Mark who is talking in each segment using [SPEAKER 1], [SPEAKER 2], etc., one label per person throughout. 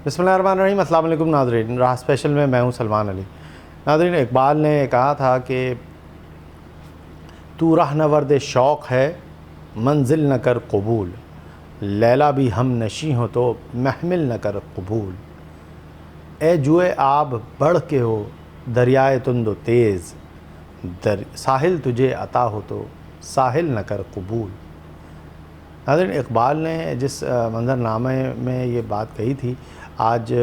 [SPEAKER 1] بسم اللہ الرحمن الرحیم۔ السلام علیکم ناظرین، راہ اسپیشل میں ہوں سلمان علی۔ ناظرین، اقبال نے کہا تھا کہ تو راہ نورد شوق ہے منزل نہ کر قبول، لیلا بھی ہم نشیں ہو تو محمل نہ کر قبول۔ اے جوئے آب بڑھ کے ہو دریائے تند و تیز، ساحل تجھے عطا ہو تو ساحل نہ کر قبول۔ ناظرین، اقبال نے جس منظرنامے میں یہ بات کہی تھی، آج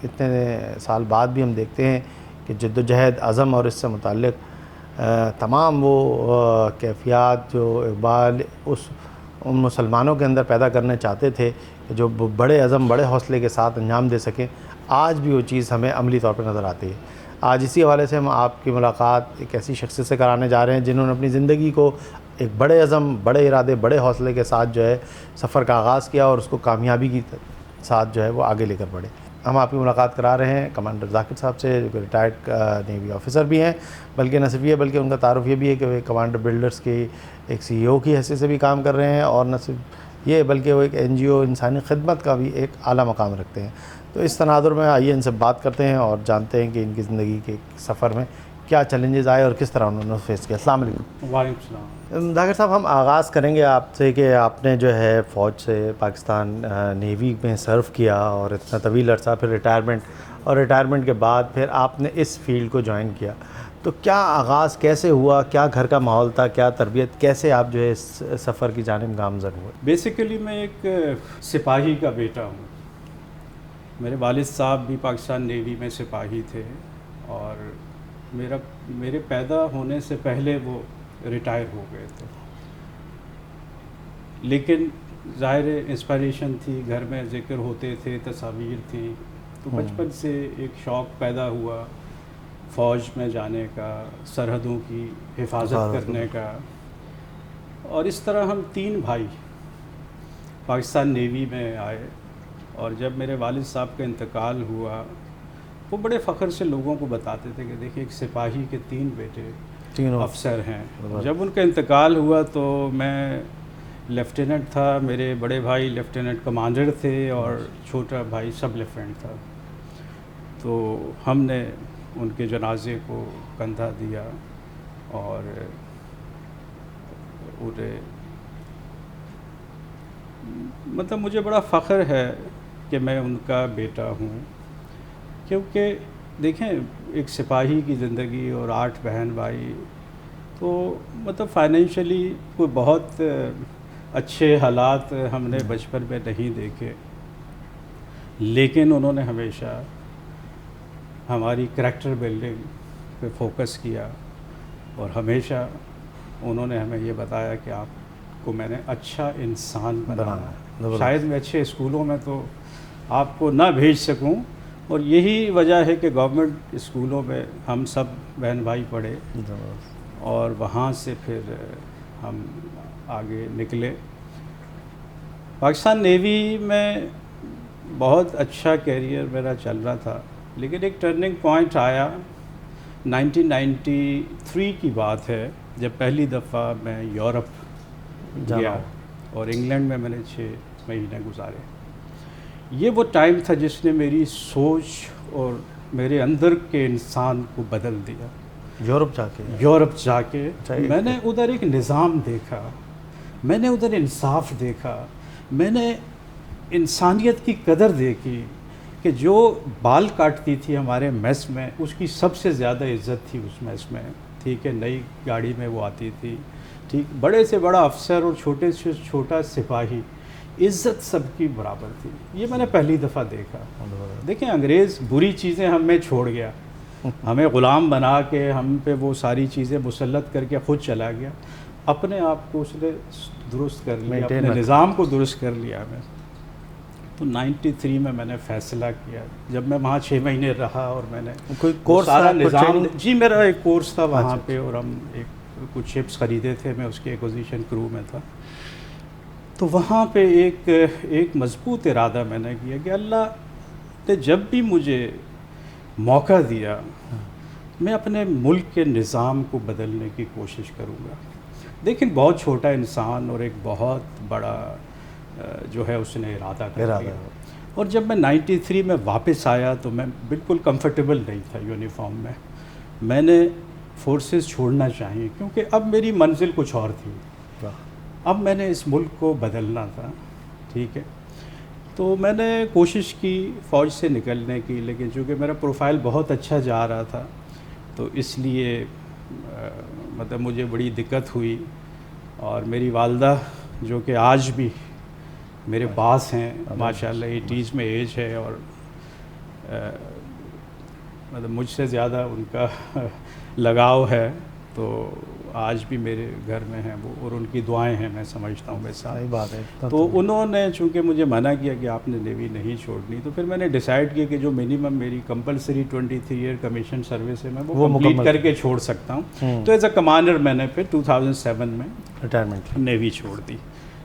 [SPEAKER 1] اتنے سال بعد بھی ہم دیکھتے ہیں کہ جد و جہد، عزم اور اس سے متعلق تمام وہ کیفیات جو اقبال ان مسلمانوں کے اندر پیدا کرنے چاہتے تھے کہ جو بڑے عزم، بڑے حوصلے کے ساتھ انجام دے سکیں، آج بھی وہ چیز ہمیں عملی طور پر نظر آتی ہے۔ آج اسی حوالے سے ہم آپ کی ملاقات ایک ایسی شخصیت سے کرانے جا رہے ہیں جنہوں نے اپنی زندگی کو ایک بڑے عزم، بڑے ارادے، بڑے حوصلے کے ساتھ جو ہے سفر کا آغاز کیا اور اس کو کامیابی کی ساتھ جو ہے وہ آگے لے کر بڑھے۔ ہم آپ کی ملاقات کرا رہے ہیں کمانڈر ذاکر صاحب سے، جو کہ ریٹائرڈ نیوی آفیسر بھی ہیں، بلکہ نہ صرف یہ بلکہ ان کا تعارف یہ بھی ہے کہ وہ کمانڈر بلڈرز کی ایک CEO کی حیثیت سے بھی کام کر رہے ہیں، اور نہ صرف یہ بلکہ وہ ایک NGO انسانی خدمت کا بھی ایک اعلیٰ مقام رکھتے ہیں۔ تو اس تناظر میں آئیے ان سے بات کرتے ہیں اور جانتے ہیں کہ ان کی زندگی کے سفر میں کیا چیلنجز آئے اور کس طرح انہوں نے فیس کیا۔ السلام علیکم۔
[SPEAKER 2] وعلیکم السلام۔
[SPEAKER 1] ذاکر صاحب، ہم آغاز کریں گے آپ سے کہ آپ نے جو ہے فوج سے پاکستان نیوی میں سرو کیا اور اتنا طویل عرصہ، پھر ریٹائرمنٹ، اور ریٹائرمنٹ کے بعد پھر آپ نے اس فیلڈ کو جوائن کیا۔ تو کیا آغاز کیسے ہوا؟ کیا گھر کا ماحول تھا؟ کیا تربیت؟ کیسے آپ جو ہے اس سفر کی جانب گامزن ہوئے؟
[SPEAKER 2] بیسیکلی میں ایک سپاہی کا بیٹا ہوں۔ میرے والد صاحب بھی پاکستان نیوی میں سپاہی تھے، اور میرے پیدا ہونے سے پہلے وہ ریٹائر ہو گئے تھے، لیکن ظاہر انسپائریشن تھی، گھر میں ذکر ہوتے تھے، تصاویر تھی، تو بچپن سے ایک شوق پیدا ہوا فوج میں جانے کا، سرحدوں کی حفاظت کرنے کا۔ اور اس طرح ہم 3 بھائی پاکستان نیوی میں آئے، اور جب میرے والد صاحب کا انتقال ہوا، وہ بڑے فخر سے لوگوں کو بتاتے تھے کہ دیکھیں ایک سپاہی کے 3 بیٹے افسر ہیں۔ جب ان کا انتقال ہوا تو میں لیفٹیننٹ تھا، میرے بڑے بھائی لیفٹیننٹ کمانڈر تھے، اور چھوٹا بھائی سب لیفٹیننٹ تھا۔ تو ہم نے ان کے جنازے کو کندھا دیا، اور انہیں مطلب مجھے بڑا فخر ہے کہ میں ان کا بیٹا ہوں، کیونکہ دیکھیں ایک سپاہی کی زندگی اور 8 بہن بھائی، تو مطلب فائنینشلی کوئی بہت اچھے حالات ہم نے بچپن میں نہیں دیکھے، لیکن انہوں نے ہمیشہ ہماری کریکٹر بلڈنگ پہ فوکس کیا، اور ہمیشہ انہوں نے ہمیں یہ بتایا کہ آپ کو میں نے اچھا انسان بنانا ہے۔ شاید میں اچھے اسکولوں میں تو آپ کو نہ بھیج سکوں، اور یہی وجہ ہے کہ گورنمنٹ اسکولوں میں ہم سب بہن بھائی پڑھے، اور وہاں سے پھر ہم آگے نکلے۔ پاکستان نیوی میں بہت اچھا کیریئر میرا چل رہا تھا، لیکن ایک ٹرننگ پوائنٹ آیا۔ 1993 کی بات ہے، جب پہلی دفعہ میں یورپ گیا، اور انگلینڈ میں نے 6 مہینے گزارے۔ یہ وہ ٹائم تھا جس نے میری سوچ اور میرے اندر کے انسان کو بدل دیا۔ یورپ جا کے میں نے ادھر ایک نظام دیکھا، میں نے ادھر انصاف دیکھا، میں نے انسانیت کی قدر دیکھی، کہ جو بال کاٹتی تھی ہمارے میس میں، اس کی سب سے زیادہ عزت تھی اس میس میں، ٹھیک ہے، نئی گاڑی میں وہ آتی تھی، ٹھیک، بڑے سے بڑا افسر اور چھوٹے سے چھوٹا سپاہی، عزت سب کی برابر تھی۔ یہ میں نے پہلی دفعہ دیکھا۔ دیکھیں انگریز بری چیزیں ہم میں چھوڑ گیا، ہمیں غلام بنا کے ہم پہ وہ ساری چیزیں مسلط کر کے خود چلا گیا، اپنے آپ کو اس نے درست کر لیا، اپنے نظام کو درست کر لیا میں۔ تو 93 میں نے فیصلہ کیا، جب میں وہاں 6 مہینے رہا، اور میں نے
[SPEAKER 1] کوئی کورس
[SPEAKER 2] سارا نظام، جی میرا ایک کورس تھا وہاں پہ، اور ہم کچھ شپس خریدے تھے، میں اس کے ایکوزیشن کرو میں تھا۔ تو وہاں پہ ایک مضبوط ارادہ میں نے کیا کہ اللہ نے جب بھی مجھے موقع دیا، میں اپنے ملک کے نظام کو بدلنے کی کوشش کروں گا۔ لیکن بہت چھوٹا انسان اور ایک بہت بڑا جو ہے اس نے ارادہ کر لیا۔ اور جب میں 93 میں واپس آیا تو میں بالکل کمفرٹیبل نہیں تھا یونیفارم میں. میں نے فورسز چھوڑنا چاہیے کیونکہ اب میری منزل کچھ اور تھی. اب میں نے اس ملک کو بدلنا تھا. ٹھیک ہے. تو میں نے کوشش کی فوج سے نکلنے کی, لیکن چونکہ میرا پروفائل بہت اچھا جا رہا تھا تو اس لیے مطلب مجھے بڑی دقت ہوئی. اور میری والدہ جو کہ آج بھی میرے باس ہیں, ماشاءاللہ 80s میں ایج ہے, اور مطلب مجھ سے زیادہ ان کا لگاؤ ہے, تو آج بھی میرے گھر میں ہیں وہ, اور ان کی دعائیں ہیں میں سمجھتا ہوں میرے ساتھ.
[SPEAKER 1] صحیح بات ہے.
[SPEAKER 2] تو انہوں نے چونکہ مجھے منع کیا کہ آپ نے نیوی نہیں چھوڑنی, تو پھر میں نے ڈیسائیڈ کیا کہ جو منیمم میری کمپلسری 23 ایئر کمیشن سروس ہے میں وہ کمپلیٹ کر کے چھوڑ سکتا ہوں. تو ایز اے کمانڈر میں نے پھر 2007 میں
[SPEAKER 1] ریٹائرمنٹ
[SPEAKER 2] نیوی چھوڑ دی.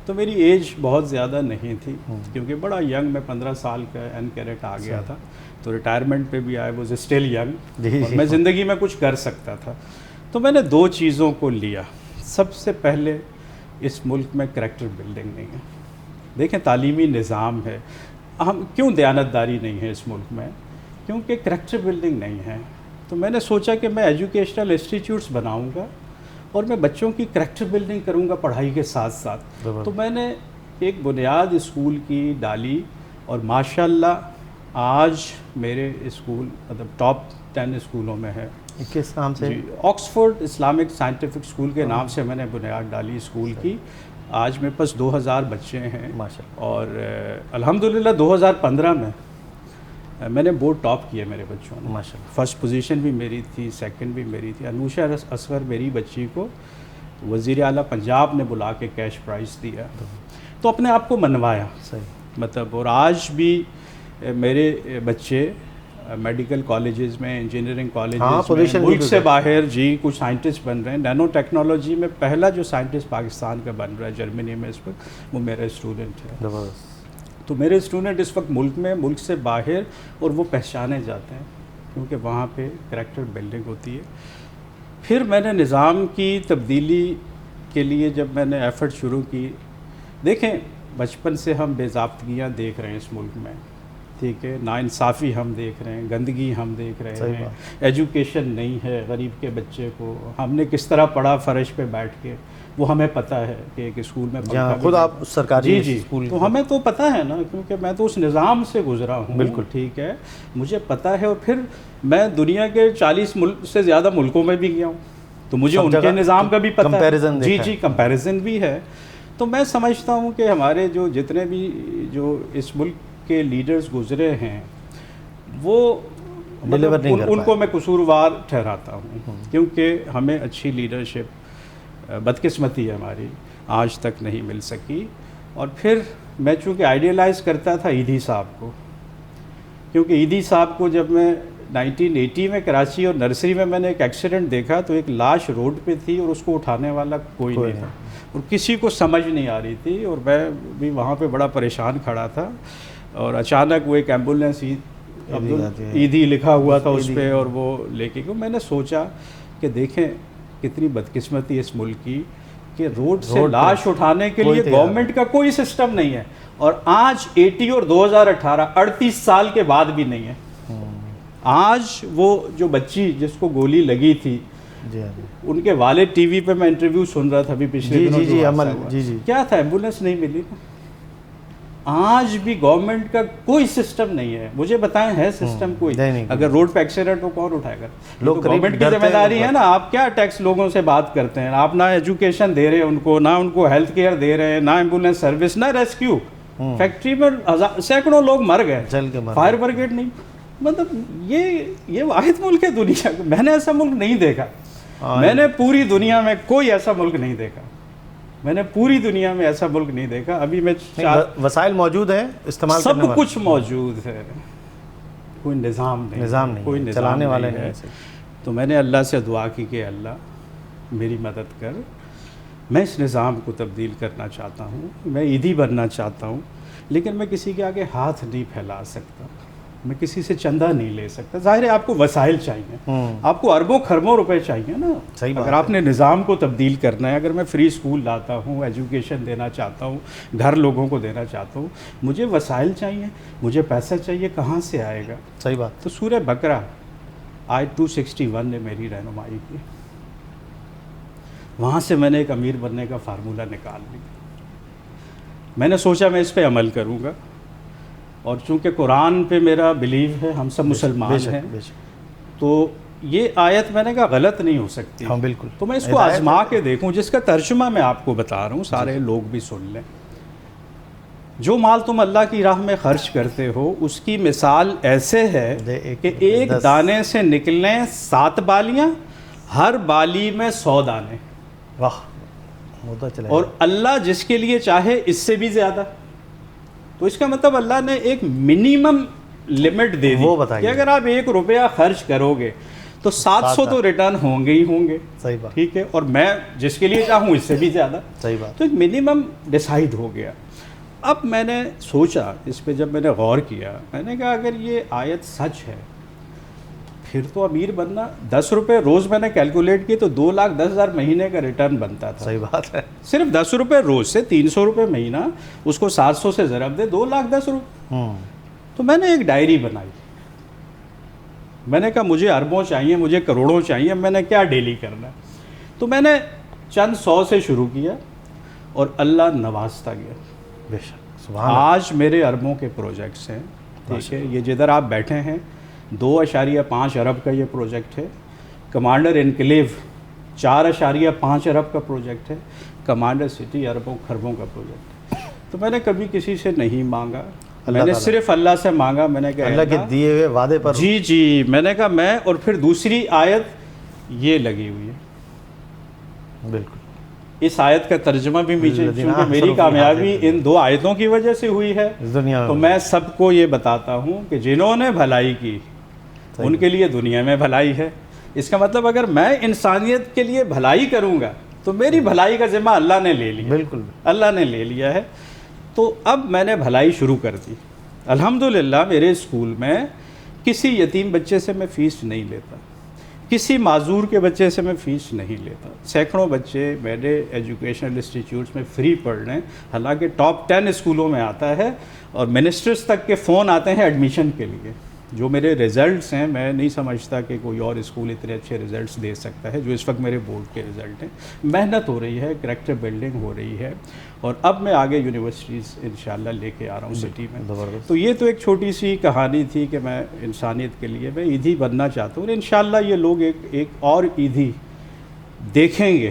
[SPEAKER 2] تو میری ایج بہت زیادہ نہیں تھی کیونکہ بڑا ینگ, میں 15 سال کا این کیڈٹ آ گیا تھا, تو ریٹائرمنٹ پہ بھی آئی واز اسٹل ینگ, اور میں زندگی میں کچھ کر سکتا تھا. تو میں نے 2 چیزوں کو لیا. سب سے پہلے اس ملک میں کریکٹر بلڈنگ نہیں ہے. دیکھیں تعلیمی نظام ہے, ہم کیوں دیانتداری نہیں ہے اس ملک میں؟ کیونکہ کریکٹر بلڈنگ نہیں ہے. تو میں نے سوچا کہ میں ایجوکیشنل انسٹیٹیوٹس بناؤں گا اور میں بچوں کی کریکٹر بلڈنگ کروں گا پڑھائی کے ساتھ ساتھ. تو میں نے ایک بنیاد اسکول کی ڈالی, اور ماشاءاللہ آج میرے اسکول مطلب ٹاپ 10 اسکولوں میں ہے.
[SPEAKER 1] کس نام سے؟
[SPEAKER 2] جی, آکسفورڈ اسلامک سائنٹیفک اسکول کے نام سے میں نے بنیاد ڈالی اسکول کی. آج میرے پاس 2000 بچے ہیں, اور الحمدللہ 2015 میں نے بورڈ ٹاپ کیا میرے بچوں نے.
[SPEAKER 1] ماشاءاللہ.
[SPEAKER 2] فرسٹ پوزیشن بھی میری تھی, سیکنڈ بھی میری تھی. انوشا اصغر میری بچی کو وزیر اعلیٰ پنجاب نے بلا کے کیش پرائز دیا, تو اپنے آپ کو منوایا.
[SPEAKER 1] صحیح
[SPEAKER 2] مطلب, اور آج بھی میرے بچے میڈیکل کالجز میں, انجینئرنگ کالجز میں, ملک سے باہر جی کچھ سائنٹسٹ بن رہے ہیں. نینو ٹیکنالوجی میں پہلا جو سائنٹسٹ پاکستان کا بن رہا ہے جرمنی میں اس وقت, وہ میرا اسٹوڈنٹ ہے. تو میرے اسٹوڈنٹ اس وقت ملک میں, ملک سے باہر, اور وہ پہچانے جاتے ہیں کیونکہ وہاں پہ کریکٹر بلڈنگ ہوتی ہے. پھر میں نے نظام کی تبدیلی کے لیے جب میں نے ایفرٹ شروع کی, دیکھیں بچپن سے ہم بے ضابطگیاں دیکھ رہے ہیں اس ملک میں. ٹھیک ہے, ناانصافی ہم دیکھ رہے ہیں, گندگی ہم دیکھ رہے ہیں, ایجوکیشن نہیں ہے غریب کے بچے کو. ہم نے کس طرح پڑھا فرش پہ بیٹھ کے, وہ ہمیں پتہ ہے کہ ایک اسکول میں
[SPEAKER 1] خود آپ سرکاری
[SPEAKER 2] اسکول, تو ہمیں تو پتہ ہے نا, کیونکہ میں تو اس نظام سے گزرا ہوں.
[SPEAKER 1] بالکل
[SPEAKER 2] ٹھیک ہے, مجھے پتہ ہے. اور پھر میں دنیا کے 40 ملک سے زیادہ ملکوں میں بھی گیا ہوں, تو مجھے ان کے نظام کا بھی پتہ ہے. جی کمپیریزن بھی ہے. تو میں سمجھتا ہوں کہ ہمارے جو جتنے بھی جو اس ملک کے لیڈرز گزرے ہیں وہ ان کو میں قصوروار ٹھہراتا ہوں, کیونکہ ہمیں اچھی لیڈرشپ بدقسمتی ہے ہماری آج تک نہیں مل سکی. اور پھر میں چونکہ آئیڈیلائز کرتا تھا ایدھی صاحب کو, کیونکہ ایدھی صاحب کو جب میں 1980 میں کراچی اور نرسری میں نے ایک ایکسیڈنٹ دیکھا تو ایک لاش روڈ پہ تھی اور اس کو اٹھانے والا کوئی نہیں تھا, اور کسی کو سمجھ نہیں آ رہی تھی, اور میں بھی وہاں پہ بڑا پریشان کھڑا تھا. اور اچانک وہ ایک ایمبولینس ایدھی لکھا ہوا تھا اس پہ, اور وہ لے کے گئے. میں نے سوچا کہ دیکھیں کتنی بدقسمتی اس ملک کی کہ روڈ سے لاش اٹھانے کے لیے گورنمنٹ کا کوئی سسٹم نہیں ہے, اور آج 80 اور 2018 38 سال کے بعد بھی نہیں ہے. آج وہ جو بچی جس کو گولی لگی تھی, ان کے والد ٹی وی پہ میں انٹرویو سن رہا تھا ابھی پچھلے دنوں, کیا تھا, ایمبولینس نہیں ملی. آج بھی گورنمنٹ کا کوئی سسٹم نہیں ہے. مجھے بتائیں ہے سسٹم کوئی؟ اگر روڈ پہ ایکسیڈنٹ ہو کون اٹھائے گا؟ گورنمنٹ کی ذمہ داری ہے نا. آپ کیا ٹیکس لوگوں سے بات کرتے ہیں, آپ نہ ایجوکیشن دے رہے ہیں ان کو, نہ ان کو ہیلتھ کیئر دے رہے ہیں, نہ ایمبولینس سروس, نہ ریسکیو. فیکٹری میں سینکڑوں لوگ مر گئے, فائر بریگیڈ نہیں. مطلب یہ واحد ملک ہے دنیا کا. میں نے ایسا ملک نہیں دیکھا, میں نے پوری دنیا میں کوئی ایسا ملک نہیں دیکھا, میں نے پوری دنیا میں ایسا ملک نہیں دیکھا. ابھی میں
[SPEAKER 1] وسائل موجود ہیں, استعمال
[SPEAKER 2] سب کچھ موجود ہے, کوئی نظام نہیں, کوئی
[SPEAKER 1] چلانے والے نہیں.
[SPEAKER 2] تو میں نے اللہ سے دعا کی کہ اللہ میری مدد کر, میں اس نظام کو تبدیل کرنا چاہتا ہوں, میں ایدھی بننا چاہتا ہوں, لیکن میں کسی کے آگے ہاتھ نہیں پھیلا سکتا. میں کسی سے چندہ نہیں لے سکتا. ظاہر ہے آپ کو وسائل چاہیے, آپ کو اربوں خربوں روپے چاہیے نا. اگر آپ نے نظام کو تبدیل کرنا ہے, اگر میں فری اسکول لاتا ہوں, ایجوکیشن دینا چاہتا ہوں, گھر لوگوں کو دینا چاہتا ہوں, مجھے وسائل چاہیے, مجھے پیسہ چاہیے, کہاں سے آئے گا؟
[SPEAKER 1] صحیح بات.
[SPEAKER 2] تو سورہ بقرہ آیت 261 نے میری رہنمائی کی. وہاں سے میں نے ایک امیر بننے کا فارمولہ نکال لیا. میں نے سوچا میں اس پہ عمل کروں گا, اور چونکہ قرآن پہ میرا بلیو ہے, ہم سب مسلمان ہیں, تو یہ آیت میں نے کہا غلط نہیں ہو سکتی.
[SPEAKER 1] ہاں بالکل.
[SPEAKER 2] تو میں اس کو آزما کے دیکھوں, جس کا ترجمہ میں آپ کو بتا رہا ہوں, سارے لوگ بھی سن لیں. جو مال تم اللہ کی راہ میں خرچ کرتے ہو, اس کی مثال ایسے ہے کہ ایک دانے سے نکلیں 7 بالیاں, ہر بالی میں 100 دانے.
[SPEAKER 1] واہ, ہوتا چلا.
[SPEAKER 2] اور اللہ جس کے لیے چاہے اس سے بھی زیادہ. تو اس کا مطلب اللہ نے ایک منیمم لمٹ دے دی کہ اگر آپ 1 روپیہ خرچ کرو گے تو 700 تو ریٹرن ہوں گے ہی ہوں گے.
[SPEAKER 1] صحیح بات.
[SPEAKER 2] ٹھیک ہے, اور میں جس کے لیے چاہوں اس سے بھی زیادہ.
[SPEAKER 1] صحیح بات.
[SPEAKER 2] تو ایک منیمم ڈیسائیڈ ہو گیا. اب میں نے سوچا, اس پہ جب میں نے غور کیا, میں نے کہا اگر یہ آیت سچ ہے پھر تو امیر بننا 10 روپے روز, میں نے کیلکولیٹ کی تو 2,10,000 مہینے کا ریٹرن بنتا تھا.
[SPEAKER 1] صحیح بات ہے.
[SPEAKER 2] صرف 10 روپے روز سے 300 روپے مہینہ, اس کو 700 سے ضرب دے, 2,10,000 روپے. تو میں نے ایک ڈائری بنائی. میں نے کہا مجھے اربوں چاہیے, مجھے کروڑوں چاہیے, میں نے کیا ڈیلی کرنا ہے. تو میں نے چند 100 سے شروع کیا اور اللہ نوازتا گیا.
[SPEAKER 1] بے شک. سبحان اللہ.
[SPEAKER 2] آج میرے اربوں کے پروجیکٹس ہیں. ٹھیک ہے, یہ جدھر آپ بیٹھے ہیں 2.5 ارب کا یہ پروجیکٹ ہے. کمانڈر انکلیو 4.5 ارب کا پروجیکٹ ہے. کمانڈر سٹی اربوں خربوں کا پروجیکٹ ہے. تو میں نے کبھی کسی سے نہیں مانگا, میں نے صرف اللہ سے مانگا. میں نے کہا
[SPEAKER 1] اللہ کے دیے ہوئے وعدے پر.
[SPEAKER 2] جی میں نے کہا میں, اور پھر دوسری آیت یہ لگی ہوئی ہے.
[SPEAKER 1] بالکل.
[SPEAKER 2] اس آیت کا ترجمہ بھی مجھے, چونکہ میری کامیابی ان 2 آیتوں کی وجہ سے ہوئی ہے, تو میں سب کو یہ بتاتا ہوں کہ جنہوں نے بھلائی کی ان کے لیے دنیا میں بھلائی ہے. اس کا مطلب اگر میں انسانیت کے لیے بھلائی کروں گا تو میری بھلائی کا ذمہ اللہ نے لے لیا.
[SPEAKER 1] بالکل
[SPEAKER 2] اللہ نے لے لیا ہے. تو اب میں نے بھلائی شروع کر دی. الحمدللہ میرے اسکول میں کسی یتیم بچے سے میں فیس نہیں لیتا, کسی معذور کے بچے سے میں فیس نہیں لیتا. سینکڑوں بچے میرے ایجوکیشنل انسٹیٹیوٹس میں فری پڑھ رہے ہیں, حالانکہ ٹاپ 10 اسکولوں میں آتا ہے, اور منسٹرز تک کے فون آتے ہیں ایڈمیشن کے لیے. جو میرے ریزلٹس ہیں, میں نہیں سمجھتا کہ کوئی اور اسکول اتنے اچھے ریزلٹس دے سکتا ہے جو اس وقت میرے بورڈ کے ریزلٹ ہیں. محنت ہو رہی ہے, کریکٹر بلڈنگ ہو رہی ہے, اور اب میں آگے یونیورسٹیز انشاءاللہ لے کے آ رہا ہوں سٹی میں. تو یہ تو ایک چھوٹی سی کہانی تھی کہ میں انسانیت کے لیے میں ایدھی بننا چاہتا ہوں, اور انشاءاللہ یہ لوگ ایک اور ایدھی دیکھیں گے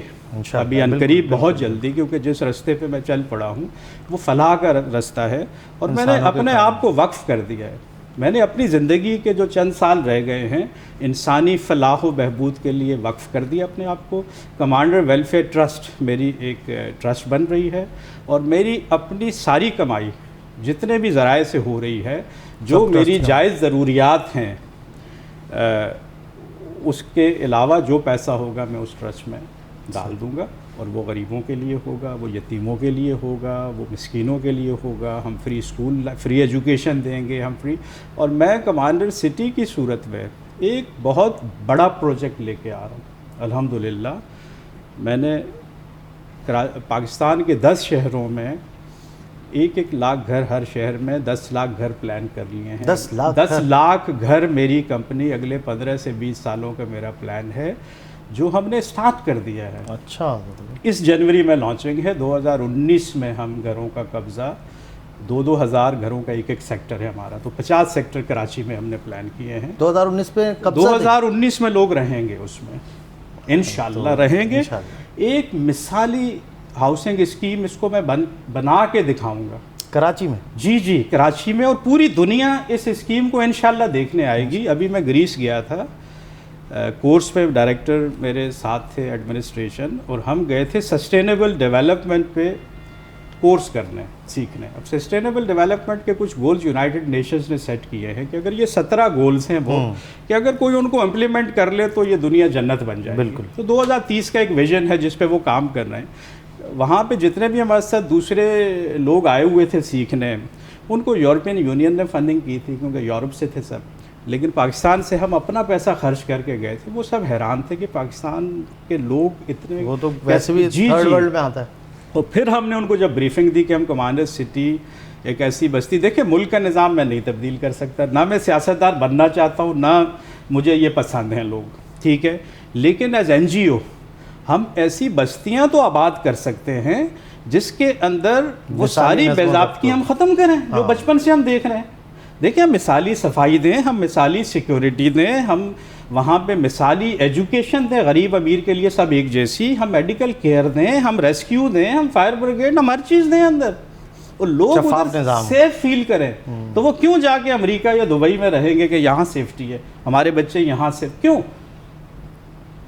[SPEAKER 2] ابھی عنقریب, بہت جلدی, کیونکہ جس راستے پہ میں چل پڑا ہوں وہ فلاح کا راستہ ہے, اور میں نے اپنے آپ کو وقف کر دیا ہے. میں نے اپنی زندگی کے جو چند سال رہ گئے ہیں انسانی فلاح و بہبود کے لیے وقف کر دیا اپنے آپ کو. کمانڈر ویلفیئر ٹرسٹ میری ایک ٹرسٹ بن رہی ہے, اور میری اپنی ساری کمائی جتنے بھی ذرائع سے ہو رہی ہے, جو میری جائز ضروریات ہیں, اس کے علاوہ جو پیسہ ہوگا میں اس ٹرسٹ میں ڈال دوں گا, اور وہ غریبوں کے لیے ہوگا, وہ یتیموں کے لیے ہوگا, وہ مسکینوں کے لیے ہوگا. ہم فری اسکول, فری ایجوکیشن دیں گے, ہم فری. اور میں کمانڈر سٹی کی صورت میں ایک بہت بڑا پروجیکٹ لے کے آ رہا ہوں. الحمدللہ میں نے پاکستان کے 10 شہروں میں 1 لاکھ گھر, ہر شہر میں 10 لاکھ گھر پلان کر لیے ہیں. 10 لاکھ گھر میری کمپنی اگلے 15 سے 20 سالوں کا میرا پلان ہے, جو ہم نے سٹارٹ کر دیا ہے.
[SPEAKER 1] اچھا.
[SPEAKER 2] اس جنوری میں لانچنگ ہے. 2019 میں ہم گھروں کا قبضہ 2,000 گھروں کا ایک سیکٹر ہے ہمارا, تو 50 سیکٹر کراچی میں ہم نے پلان کیے ہیں.
[SPEAKER 1] 2019 میں قبضہ
[SPEAKER 2] 2019 میں لوگ رہیں گے, اس میں انشاءاللہ رہیں گے. ایک مثالی ہاؤسنگ اسکیم, اس کو میں بنا کے دکھاؤں گا
[SPEAKER 1] کراچی میں.
[SPEAKER 2] جی کراچی میں, اور پوری دنیا اس اسکیم کو انشاءاللہ دیکھنے آئے گی. ابھی میں گریس گیا تھا, کورس پہ ڈائریکٹر میرے ساتھ تھے ایڈمنسٹریشن, اور ہم گئے تھے سسٹینیبل ڈیولپمنٹ پہ کورس کرنے, سیکھنے. اب سسٹینیبل ڈیولپمنٹ کے کچھ گولز یونائٹڈ نیشنز نے سیٹ کیے ہیں کہ اگر یہ 17 گولز ہیں وہ, کہ اگر کوئی ان کو امپلیمنٹ کر لے تو یہ دنیا جنت بن جائے.
[SPEAKER 1] بالکل.
[SPEAKER 2] تو 2030 کا ایک ویژن ہے جس پہ وہ کام کر رہے ہیں. وہاں پہ جتنے بھی ہمارے ساتھ دوسرے لوگ آئے ہوئے تھے سیکھنے, ان کو یورپین یونین نے فنڈنگ کی تھی کیونکہ یورپ سے تھے سب، لیکن پاکستان سے ہم اپنا پیسہ خرچ کر کے گئے تھے. وہ سب حیران تھے کہ پاکستان کے لوگ اتنے،
[SPEAKER 1] وہ تو ویسے بھی تھرڈ ورلڈ میں آتا ہے.
[SPEAKER 2] اور پھر ہم نے ان کو جب بریفنگ دی کہ ہم کمانڈر سٹی ایک ایسی بستی، دیکھیں ملک کا نظام میں نہیں تبدیل کر سکتا، نہ میں سیاستدار بننا چاہتا ہوں، نہ مجھے یہ پسند ہیں لوگ، ٹھیک ہے، لیکن ایز این جی او ہم ایسی بستیاں تو آباد کر سکتے ہیں جس کے اندر وہ ساری بے ضابطگی ہم ختم کریں جو بچپن سے ہم دیکھ رہے ہیں. دیکھیں ہم مثالی صفائی دیں، ہم مثالی سیکیورٹی دیں، ہم وہاں پہ مثالی ایجوکیشن دیں غریب امیر کے لیے سب ایک جیسی، ہم میڈیکل کیئر دیں، ہم ریسکیو دیں، ہم فائر بریگیڈ، ہم ہر چیز دیں اندر، اور لوگ سیف فیل کریں. تو وہ کیوں جا کے امریکہ یا دبئی میں رہیں گے کہ یہاں سیفٹی ہے، ہمارے بچے یہاں سے کیوں،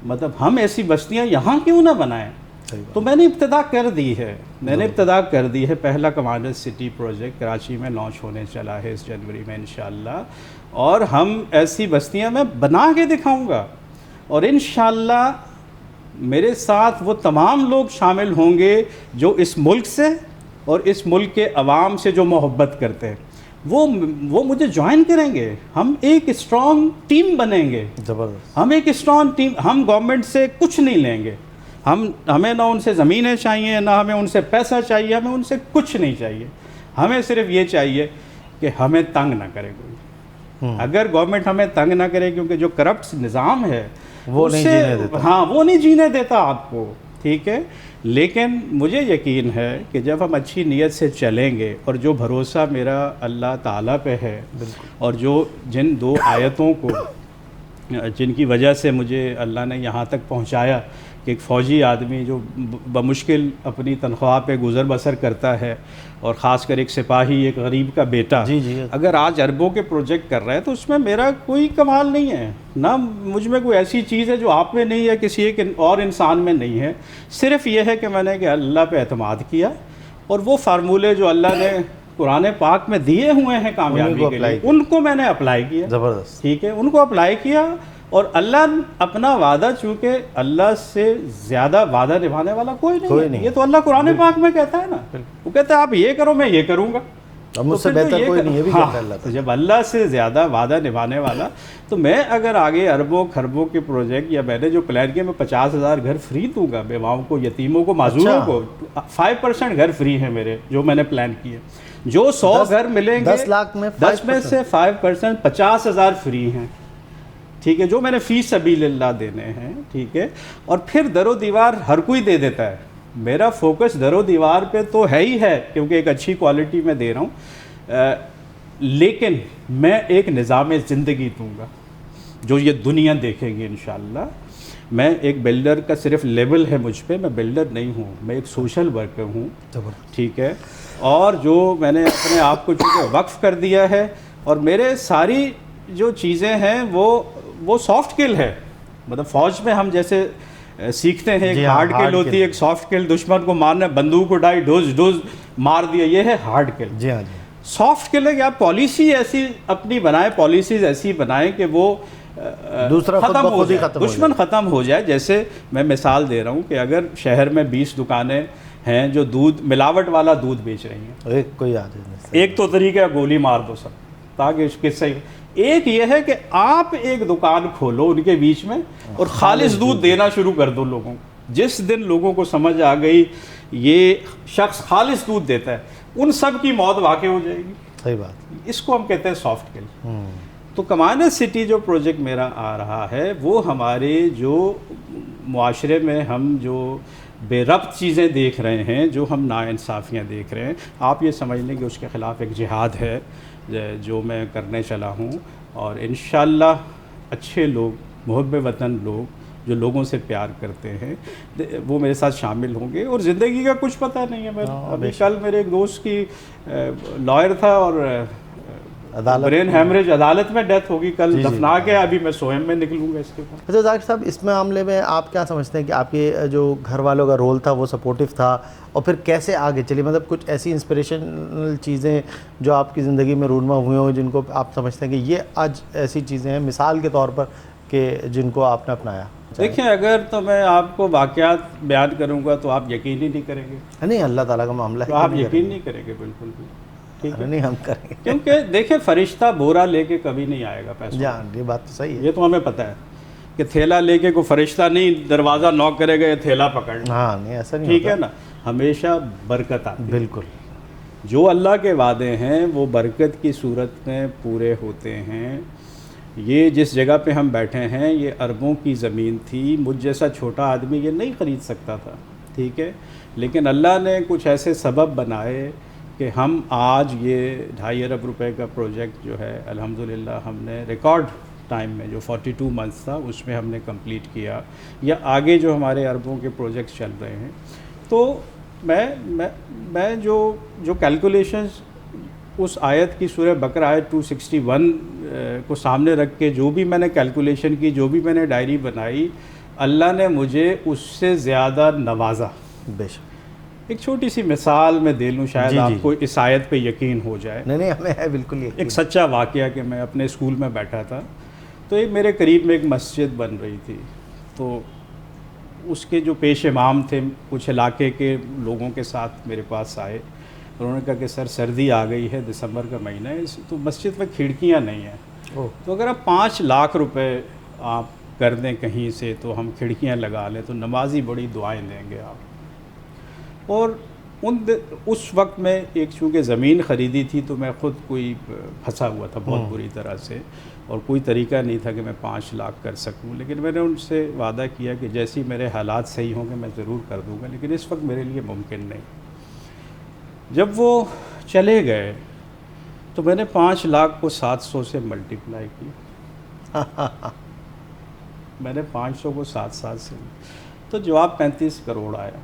[SPEAKER 2] مطلب ہم ایسی بستیاں یہاں کیوں نہ بنائیں. تو میں نے ابتدا کر دی ہے. پہلا کمانڈر سٹی پروجیکٹ کراچی میں لانچ ہونے چلا ہے اس جنوری میں انشاءاللہ، اور ہم ایسی بستیاں میں بنا کے دکھاؤں گا، اور انشاءاللہ میرے ساتھ وہ تمام لوگ شامل ہوں گے جو اس ملک سے اور اس ملک کے عوام سے جو محبت کرتے ہیں، وہ مجھے جوائن کریں گے. ہم ایک اسٹرانگ ٹیم بنیں گے.
[SPEAKER 1] زبردست.
[SPEAKER 2] ہم ایک اسٹرانگ ٹیم، ہم گورنمنٹ سے کچھ نہیں لیں گے، ہمیں نہ ان سے زمینیں چاہیے، نہ ہمیں ان سے پیسہ چاہیے، ہمیں ان سے کچھ نہیں چاہیے. ہمیں صرف یہ چاہیے کہ ہمیں تنگ نہ کرے کوئی. اگر گورنمنٹ ہمیں تنگ نہ کرے، کیونکہ جو کرپٹ نظام ہے
[SPEAKER 1] وہ نہیں جینے دیتا.
[SPEAKER 2] ہاں وہ نہیں جینے دیتا آپ کو، ٹھیک ہے. لیکن مجھے یقین ہے کہ جب ہم اچھی نیت سے چلیں گے، اور جو بھروسہ میرا اللہ تعالیٰ پہ ہے، اور جو جن 2 آیتوں کو جن کی وجہ سے مجھے اللہ نے یہاں تک پہنچایا کہ ایک فوجی آدمی جو بمشکل اپنی تنخواہ پہ گزر بسر کرتا ہے، اور خاص کر ایک سپاہی، ایک غریب کا بیٹا، اگر آج اربوں کے پروجیکٹ کر رہا ہے تو اس میں میرا کوئی کمال نہیں ہے، نہ مجھ میں کوئی ایسی چیز ہے جو آپ میں نہیں ہے، کسی ایک اور انسان میں نہیں ہے. صرف یہ ہے کہ میں نے کہ اللہ پہ اعتماد کیا، اور وہ فارمولے جو اللہ نے قرآن پاک میں دیے ہوئے ہیں کامیابی کے لیے، ان کو میں نے اپلائی کیا.
[SPEAKER 1] زبردست.
[SPEAKER 2] ٹھیک ہے، ان کو اپلائی کیا، اور اللہ اپنا وعدہ، چونکہ اللہ سے زیادہ وعدہ نبھانے والا کوئی نہیں. یہ تو اللہ قرآن پاک میں کہتا ہے نا، وہ کہتا ہے آپ یہ کرو میں یہ کروں گا،
[SPEAKER 1] مجھ سے بہتر کوئی نہیں. یہ بھی کہتا ہے اللہ.
[SPEAKER 2] تو جب اللہ سے زیادہ وعدہ نبھانے والا، تو میں اگر آگے اربوں خربوں کے پروجیکٹ، یا میں نے جو پلان کیا، میں 50,000 گھر فری دوں گا بیواؤں کو، یتیموں کو، معذوروں کو. 5% گھر فری ہیں میرے جو میں نے پلان کیے. جو 100 گھر ملیں گے،
[SPEAKER 1] 10 لاکھ میں
[SPEAKER 2] 10 میں سے 5% 50,000 فری ہیں، ٹھیک ہے، جو میں نے فی سبیل اللہ دینے ہیں. ٹھیک ہے، اور پھر در و دیوار ہر کوئی دے دیتا ہے. میرا فوکس در و دیوار پہ تو ہے ہی ہے، کیونکہ ایک اچھی کوالٹی میں دے رہا ہوں، لیکن میں ایک نظام زندگی دوں گا جو یہ دنیا دیکھیں گی انشاءاللہ. میں ایک بلڈر کا صرف لیبل ہے مجھ پہ، میں بلڈر نہیں ہوں، میں ایک سوشل ورکر ہوں. ٹھیک ہے، اور جو میں نے اپنے آپ کو چونکہ وقف کر دیا ہے، اور میرے ساری جو چیزیں ہیں وہ سافٹ کل ہے. مطلب فوج میں ہم جیسے سیکھتے ہیں، ایک ہارڈ کل ہوتی ہے، ایک سافٹ کل، دشمن کو مارنا، بندوق اٹھائی، ڈوز مار دیا، یہ ہے ہارڈ کل.
[SPEAKER 1] جی ہاں جی.
[SPEAKER 2] سافٹ کل ہے کہ آپ پالیسی ایسی اپنی بنائیں، پالیسیز ایسی بنائیں کہ وہ
[SPEAKER 1] دوسرا
[SPEAKER 2] ختم ہو جائے، دشمن ختم ہو جائے. جیسے میں مثال دے رہا ہوں کہ اگر شہر میں 20 دکانیں ہیں جو دودھ ملاوٹ والا دودھ بیچ رہی ہیں، ایک تو طریقہ ہے گولی مار دو سب، تاکہ اس قصے. ایک یہ ہے کہ آپ ایک دکان کھولو ان کے بیچ میں، اور خالص دودھ دینا شروع کر دو لوگوں کو. جس دن لوگوں کو سمجھ آ گئی یہ شخص خالص دودھ دیتا ہے، ان سب کی موت واقع ہو جائے گی.
[SPEAKER 1] صحیح بات.
[SPEAKER 2] اس کو ہم کہتے ہیں سافٹ کل. تو کمانڈر سٹی جو پروجیکٹ میرا آ رہا ہے، وہ ہمارے جو معاشرے میں ہم جو بے ربط چیزیں دیکھ رہے ہیں، جو ہم ناانصافیاں دیکھ رہے ہیں، آپ یہ سمجھ لیں کہ اس کے خلاف ایک جہاد ہے جو میں کرنے چلا ہوں. اور انشاءاللہ اچھے لوگ، محب وطن لوگ، جو لوگوں سے پیار کرتے ہیں، وہ میرے ساتھ شامل ہوں گے. اور زندگی کا کچھ پتہ نہیں ہے. میں ابھی کل میرے ایک دوست کی لائر تھا، اور برین ہیمریج، عدالت میں ڈیتھ ہوگی، کل دفنا کے ابھی میں سوہم میں نکلوں گا اس کے بعد.
[SPEAKER 1] اچھا ذاکر صاحب، اس معاملے میں آپ کیا سمجھتے ہیں کہ آپ کے جو گھر والوں کا رول تھا وہ سپورٹیو تھا، اور پھر کیسے آگے چلی؟ مطلب کچھ ایسی انسپریشنل چیزیں جو آپ کی زندگی میں رونما ہوئی ہوں، جن کو آپ سمجھتے ہیں کہ یہ آج ایسی چیزیں ہیں مثال کے طور پر کہ جن کو آپ نے اپنایا؟
[SPEAKER 2] دیکھیں، اگر تو میں آپ کو واقعات بیان کروں گا تو آپ یقین ہی نہیں کریں گے.
[SPEAKER 1] نہیں، اللہ تعالیٰ کا معاملہ ہے،
[SPEAKER 2] تو آپ یقین نہیں کریں گے بالکل بھی. ٹھیک ہے,
[SPEAKER 1] نہیں ہم کریں گے.
[SPEAKER 2] کیونکہ دیکھیں فرشتہ بورا لے کے کبھی نہیں آئے گا پیسہ,
[SPEAKER 1] جان یہ بات تو صحیح ہے.
[SPEAKER 2] یہ تو ہمیں پتہ ہے کہ تھیلا لے کے کوئی فرشتہ نہیں دروازہ نوک کرے گا, یہ تھیلا پکڑنا,
[SPEAKER 1] ہاں نہیں ایسا نہیں
[SPEAKER 2] ٹھیک
[SPEAKER 1] ہوتا.
[SPEAKER 2] ہے نا, ہمیشہ برکت آتی ہے.
[SPEAKER 1] بالکل.
[SPEAKER 2] جو اللہ کے وعدے ہیں وہ برکت کی صورت میں پورے ہوتے ہیں. یہ جس جگہ پہ ہم بیٹھے ہیں یہ اربوں کی زمین تھی, مجھ جیسا چھوٹا آدمی یہ نہیں خرید سکتا تھا, ٹھیک ہے, لیکن اللہ نے کچھ ایسے سبب بنائے کہ ہم آج یہ 2.5 ارب روپے کا پروجیکٹ جو ہے الحمدللہ ہم نے ریکارڈ ٹائم میں جو 42 منتھس تھا اس میں ہم نے کمپلیٹ کیا, یا آگے جو ہمارے اربوں کے پروجیکٹس چل رہے ہیں. تو میں جو کیلکولیشنز اس آیت کی سورہ بقرہ آیت 261 کو سامنے رکھ کے جو بھی میں نے کیلکولیشن کی, جو بھی میں نے ڈائری بنائی, اللہ نے مجھے اس سے زیادہ نوازا.
[SPEAKER 1] بے شک.
[SPEAKER 2] ایک چھوٹی سی مثال میں دے لوں, شاید آپ کو اس آیت پہ یقین ہو جائے.
[SPEAKER 1] نہیں ہمیں ہے بالکل.
[SPEAKER 2] ایک سچا واقعہ کہ میں اپنے اسکول میں بیٹھا تھا, تو ایک میرے قریب میں ایک مسجد بن رہی تھی, تو اس کے جو پیش امام تھے کچھ علاقے کے لوگوں کے ساتھ میرے پاس آئے. انہوں نے کہا کہ سر سردی آ گئی ہے, دسمبر کا مہینہ ہے, تو مسجد میں کھڑکیاں نہیں ہیں, تو اگر آپ 5 لاکھ روپے آپ کر دیں کہیں سے تو ہم کھڑکیاں لگا لیں تو نمازی بڑی دعائیں دیں گے آپ. اور اس وقت میں ایک چونکہ زمین خریدی تھی تو میں خود کوئی پھنسا ہوا تھا بہت بری طرح سے, اور کوئی طریقہ نہیں تھا کہ میں 5 لاکھ کر سکوں, لیکن میں نے ان سے وعدہ کیا کہ جیسی میرے حالات صحیح ہوں گے میں ضرور کر دوں گا, لیکن اس وقت میرے لیے ممکن نہیں. جب وہ چلے گئے تو میں نے 5 لاکھ کو 700 سے ملٹیپلائی کیا. میں نے 500 کو 7 سے, تو جواب 35 کروڑ آیا.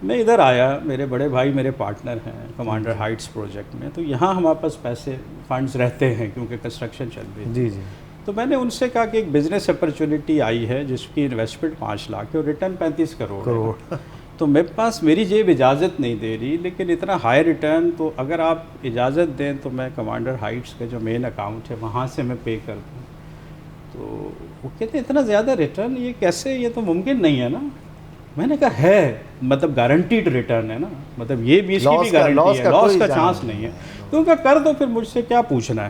[SPEAKER 2] میں ادھر آیا, میرے بڑے بھائی میرے پارٹنر ہیں کمانڈر ہائٹس پروجیکٹ میں, تو یہاں ہمارے پاس پیسے فنڈز رہتے ہیں کیونکہ کنسٹرکشن چل رہی ہے.
[SPEAKER 1] جی جی.
[SPEAKER 2] تو میں نے ان سے کہا کہ ایک بزنس اپرچونٹی آئی ہے جس کی انویسٹمنٹ 5 لاکھ ہے اور ریٹرن 35 کروڑ ہے. تو میرے پاس میری جیب اجازت نہیں دے رہی, لیکن اتنا ہائی ریٹرن, تو اگر آپ اجازت دیں تو میں کمانڈر ہائٹس کا جو مین اکاؤنٹ ہے وہاں سے میں پے کر دوں. تو وہ کہتے اتنا زیادہ ریٹرن یہ کیسے, یہ تو ممکن نہیں ہے نا. میں نے کہا ہے, مطلب گارنٹیڈ ریٹرن ہے نا, مطلب یہ بھی اس کی بھی گارنٹی ہے, لاس کا چانس نہیں ہے. تو ان کا کر دو, پھر مجھ سے کیا پوچھنا ہے.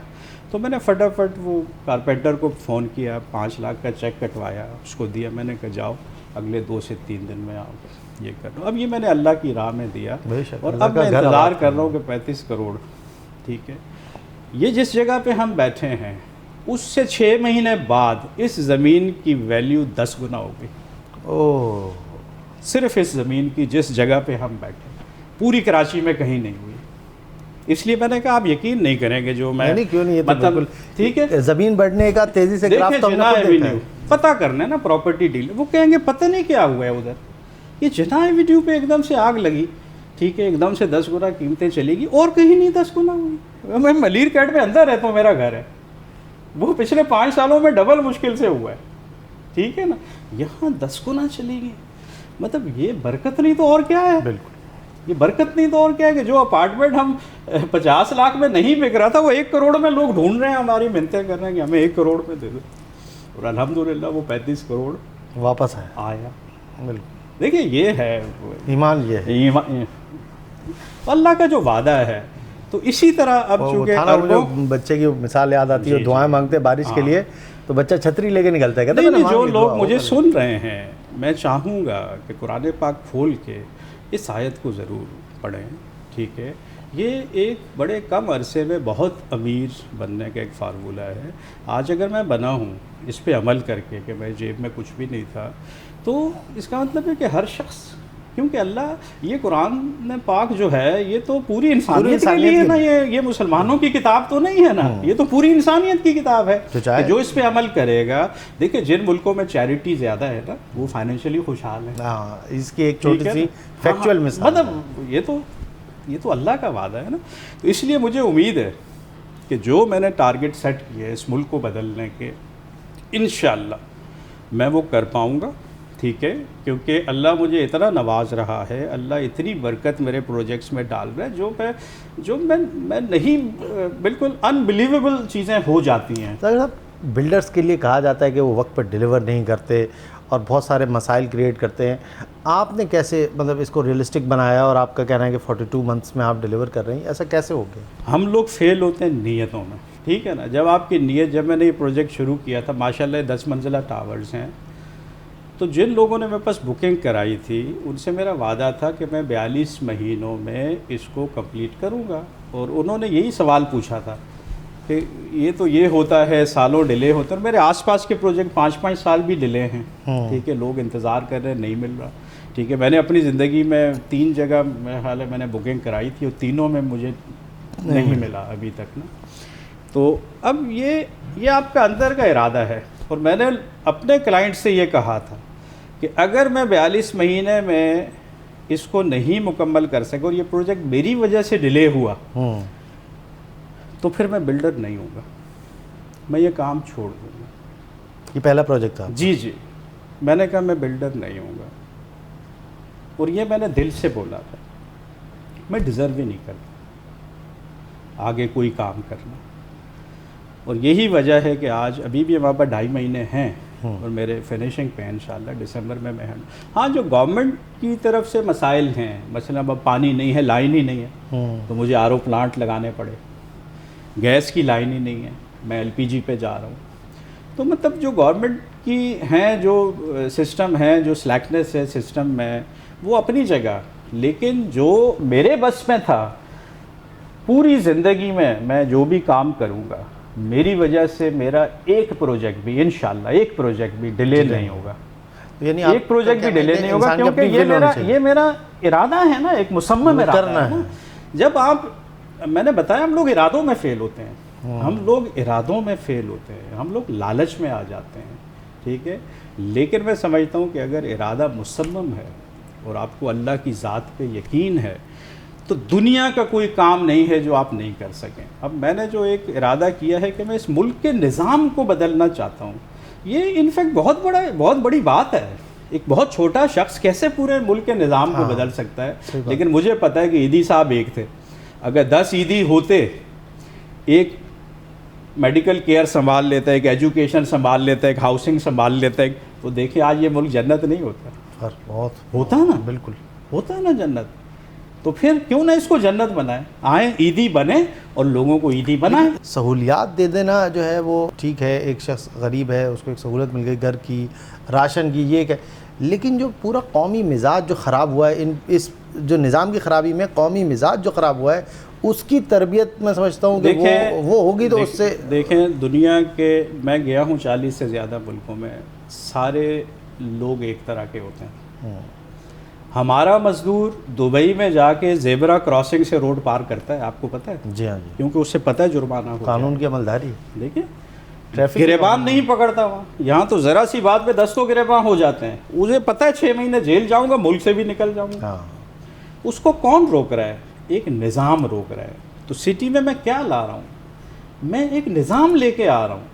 [SPEAKER 2] تو میں نے فٹافٹ وہ کارپینٹر کو فون کیا, 5 لاکھ کا چیک کٹوایا, اس کو دیا. میں نے کہا جاؤ اگلے 2 سے 3 دن میں آؤ یہ کر لو. اب یہ میں نے اللہ کی راہ میں دیا, اور اب میں انتظار کر رہا ہوں کہ 35 کروڑ, ٹھیک ہے. یہ جس جگہ پہ ہم بیٹھے ہیں اس سے 6 مہینے بعد اس زمین کی ویلیو 10 گنا ہوگی.
[SPEAKER 1] اوہ,
[SPEAKER 2] صرف اس زمین کی جس جگہ پہ ہم بیٹھے, پوری کراچی میں کہیں نہیں ہوئی. اس لیے میں نے کہا آپ یقین نہیں کریں گے جو میں,
[SPEAKER 1] کیوں نہیں, یہ تو
[SPEAKER 2] مطلب
[SPEAKER 1] بالکل
[SPEAKER 2] ٹھیک ہے.
[SPEAKER 1] زمین بڑھنے کا تیزی سے گراف تو ہم نے خود دیکھا ہے.
[SPEAKER 2] پتہ کرنا ہے نا پراپرٹی ڈیل, وہ کہیں گے پتہ نہیں کیا ہوا ہے ادھر, یہ جناح ایوینیو پہ ایک دم سے آگ لگی, ٹھیک ہے, ایک دم سے 10 گنا قیمتیں چلے گی, اور کہیں نہیں 10 گنا ہوئی. میں ملیر کیٹ میں اندر رہتا ہوں, میرا گھر ہے, وہ پچھلے 5 سالوں میں ڈبل مشکل سے ہوا ہے, ٹھیک ہے نا. یہاں 10 گنا چلی گئی, مطلب یہ برکت نہیں تو اور کیا ہے. بالکل, یہ برکت نہیں تو اور کیا ہے کہ جو اپارٹمنٹ ہم 50 لاکھ میں نہیں بک رہا تھا وہ 1 کروڑ میں لوگ ڈھونڈ رہے ہیں, ہماری منتیں کر رہے ہیں کہ ہمیں 1 کروڑ میں دے دو, اور الحمدللہ وہ 35 کروڑ
[SPEAKER 1] واپس
[SPEAKER 2] آیا.
[SPEAKER 1] بالکل,
[SPEAKER 2] دیکھیں یہ ہے
[SPEAKER 1] ایمان, یہ ہے
[SPEAKER 2] اللہ کا جو وعدہ ہے. تو اسی طرح اب چونکہ
[SPEAKER 1] بچے کی مثال یاد آتی ہے, دعائیں مانگتے بارش کے لیے, تو بچہ چھتری لے کے نکلتا ہے.
[SPEAKER 2] نہیں, جو لوگ مجھے سن رہے ہیں, میں چاہوں گا کہ قرآن پاک کھول کے اس آیت کو ضرور پڑھیں, ٹھیک ہے. یہ ایک بڑے کم عرصے میں بہت امیر بننے کا ایک فارمولہ ہے. آج اگر میں بنا ہوں اس پہ عمل کر کے کہ میں جیب میں کچھ بھی نہیں تھا, تو اس کا مطلب ہے کہ ہر شخص, کیونکہ اللہ یہ قرآن پاک جو ہے یہ تو پوری انسانیت کے لیے ہے نا, یہ مسلمانوں کی کتاب تو نہیں ہے نا, یہ تو پوری انسانیت کی کتاب ہے. جو اس پہ عمل کرے گا, دیکھیں جن ملکوں میں چیریٹی زیادہ ہے نا وہ فائنینشلی خوشحال ہے.
[SPEAKER 1] اس کی ایک چھوٹی سی فیکچوئل مثال,
[SPEAKER 2] مطلب یہ تو اللہ کا وعدہ ہے نا. تو اس لیے مجھے امید ہے کہ جو میں نے ٹارگٹ سیٹ کیے اس ملک کو بدلنے کے, انشاءاللہ میں وہ کر پاؤں گا, ٹھیک ہے. کیونکہ اللہ مجھے اتنا نواز رہا ہے, اللہ اتنی برکت میرے پروجیکٹس میں ڈال رہا ہے جو میں نہیں, بالکل انبلیویبل چیزیں ہو جاتی ہیں.
[SPEAKER 1] بلڈرز کے لیے کہا جاتا ہے کہ وہ وقت پر ڈیلیور نہیں کرتے, اور بہت سارے مسائل کریٹ کرتے ہیں. آپ نے کیسے مطلب اس کو ریئلسٹک بنایا اور آپ کا کہنا ہے کہ 42 منتھس میں آپ ڈیلیور کر رہے ہیں, ایسا کیسے ہو گیا؟
[SPEAKER 2] ہم لوگ فیل ہوتے ہیں نیتوں میں, ٹھیک ہے نا. جب آپ کی نیت, جب میں نے یہ پروجیکٹ شروع کیا تھا, ماشاءاللہ 10 منزلہ ٹاورز ہیں, تو جن لوگوں نے میرے پاس بکنگ کرائی تھی ان سے میرا وعدہ تھا کہ میں 42 مہینوں میں اس کو کمپلیٹ کروں گا. اور انہوں نے یہی سوال پوچھا تھا کہ یہ تو یہ ہوتا ہے, سالوں ڈیلے ہوتا ہے. اور میرے آس پاس کے پروجیکٹ 5-5 سال بھی ڈیلے ہیں, ٹھیک ہے, لوگ انتظار کر رہے ہیں, نہیں مل رہا, ٹھیک ہے. میں نے اپنی زندگی میں 3 جگہ میرا خیال ہے میں نے بکنگ کرائی تھی, اور تینوں میں مجھے نہیں ملا ابھی تک نا. تو اب یہ آپ کا اندر کا ارادہ ہے. اور میں نے اپنے کلائنٹ سے یہ کہا تھا کہ اگر میں 42 مہینے میں اس کو نہیں مکمل کر سکا اور یہ پروجیکٹ میری وجہ سے ڈیلے ہوا تو پھر میں بلڈر نہیں ہوں گا, میں یہ کام چھوڑ دوں گا.
[SPEAKER 1] یہ پہلا پروجیکٹ تھا؟
[SPEAKER 2] جی, میں نے کہا میں بلڈر نہیں ہوں گا. اور یہ میں نے دل سے بولا تھا, میں ڈیزرو ہی نہیں کرتا آگے کوئی کام کرنا. اور یہی وجہ ہے کہ آج ابھی بھی ہمارے پاس 2.5 مہینے ہیں اور میرے فنیشنگ پہ انشاءاللہ دسمبر میں ہاں جو گورنمنٹ کی طرف سے مسائل ہیں, مثلا اب پانی نہیں ہے, لائن ہی نہیں ہے, تو مجھے RO پلانٹ لگانے پڑے, گیس کی لائن ہی نہیں ہے, میں LPG پہ جا رہا ہوں. تو مطلب جو گورنمنٹ کی ہیں جو سسٹم ہیں, جو سلیکنیس ہے سسٹم میں, وہ اپنی جگہ. لیکن جو میرے بس میں تھا, پوری زندگی میں جو بھی کام کروں گا, میری وجہ سے میرا ایک پروجیکٹ بھی انشاءاللہ ایک پروجیکٹ بھی ڈیلے نہیں ہوگا,
[SPEAKER 1] یعنی
[SPEAKER 2] ایک پروجیکٹ بھی ڈیلے نہیں ہوگا, کیونکہ یہ میرا ارادہ ہے نا, ایک مصمم ارادہ ہے. جب آپ, میں نے بتایا ہم لوگ ارادوں میں فیل ہوتے ہیں, ہم لوگ ارادوں میں فیل ہوتے ہیں, ہم لوگ لالچ میں آ جاتے ہیں, ٹھیک ہے. لیکن میں سمجھتا ہوں کہ اگر ارادہ مصمم ہے اور آپ کو اللہ کی ذات پہ یقین ہے تو دنیا کا کوئی کام نہیں ہے جو آپ نہیں کر سکیں. اب میں نے جو ایک ارادہ کیا ہے کہ میں اس ملک کے نظام کو بدلنا چاہتا ہوں, یہ انفیکٹ بہت بڑی بات ہے. ایک بہت چھوٹا شخص کیسے پورے ملک کے نظام کو بدل سکتا ہے. لیکن مجھے پتہ ہے کہ عیدی صاحب ایک تھے, اگر 10 عیدی ہوتے, ایک میڈیکل کیئر سنبھال لیتا ہے, ایک ایجوکیشن سنبھال لیتا ہے, ایک ہاؤسنگ سنبھال لیتا ہے, تو دیکھیں آج یہ ملک جنت نہیں ہوتا.
[SPEAKER 1] بہت
[SPEAKER 2] ہوتا ہے نا,
[SPEAKER 1] بالکل
[SPEAKER 2] ہوتا ہے نا جنت. تو پھر کیوں نہ اس کو جنت بنائیں, آئیں عیدی بنے اور لوگوں کو عیدی بنائیں.
[SPEAKER 1] سہولیات دے دینا جو ہے وہ ٹھیک ہے, ایک شخص غریب ہے اس کو ایک سہولت مل گئی, گھر کی, راشن کی, یہ کہ, لیکن جو پورا قومی مزاج جو خراب ہوا ہے, اس جو نظام کی خرابی میں قومی مزاج جو خراب ہوا ہے, اس کی تربیت میں سمجھتا ہوں کہ وہ ہوگی تو اس سے.
[SPEAKER 2] دیکھیں دنیا کے, میں گیا ہوں 40 سے زیادہ ملکوں میں, سارے لوگ ایک طرح کے ہوتے ہیں. ہمارا مزدور دبئی میں جا کے زیبرا کراسنگ سے روڈ پار کرتا ہے, آپ کو پتہ ہے؟
[SPEAKER 1] جی ہاں جی,
[SPEAKER 2] کیونکہ اس سے پتہ ہے جرمانہ ہوگا,
[SPEAKER 1] قانون کی عملداری.
[SPEAKER 2] دیکھیں گریبان نہیں پکڑتا وہاں, یہاں تو ذرا سی بات پہ 10 تو گریبان ہو جاتے ہیں. اسے پتہ ہے 6 مہینے جیل جاؤں گا, ملک سے بھی نکل جاؤں گا. اس کو کون روک رہا ہے؟ ایک نظام روک رہا ہے. تو سٹی میں کیا لا رہا ہوں, میں ایک نظام لے کے آ رہا ہوں,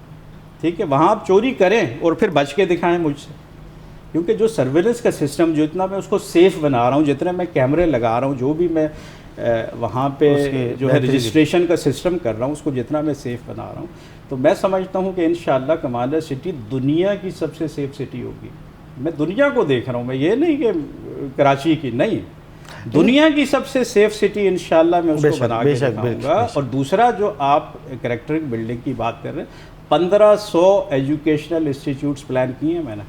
[SPEAKER 2] ٹھیک ہے. وہاں آپ چوری کریں اور پھر بچ کے دکھائیں مجھ سے, کیونکہ جو سرویلنس کا سسٹم, جتنا میں اس کو سیف بنا رہا ہوں, جتنے میں کیمرے لگا رہا ہوں, جو بھی میں وہاں پہ جو ہے رجسٹریشن کا سسٹم کر رہا ہوں, اس کو جتنا میں سیف بنا رہا ہوں, تو میں سمجھتا ہوں کہ انشاءاللہ کمالہ سٹی دنیا کی سب سے سیف سٹی ہوگی. میں دنیا کو دیکھ رہا ہوں, میں یہ نہیں کہ کراچی کی, نہیں, دنیا کی سب سے سیف سٹی انشاءاللہ میں اس کو بنا کے دکھاؤں گا. اور دوسرا جو آپ کریکٹرک بلڈنگ کی بات کر رہے ہیں, 1500 ایجوکیشنل انسٹیٹیوٹس پلان کیے ہیں میں نے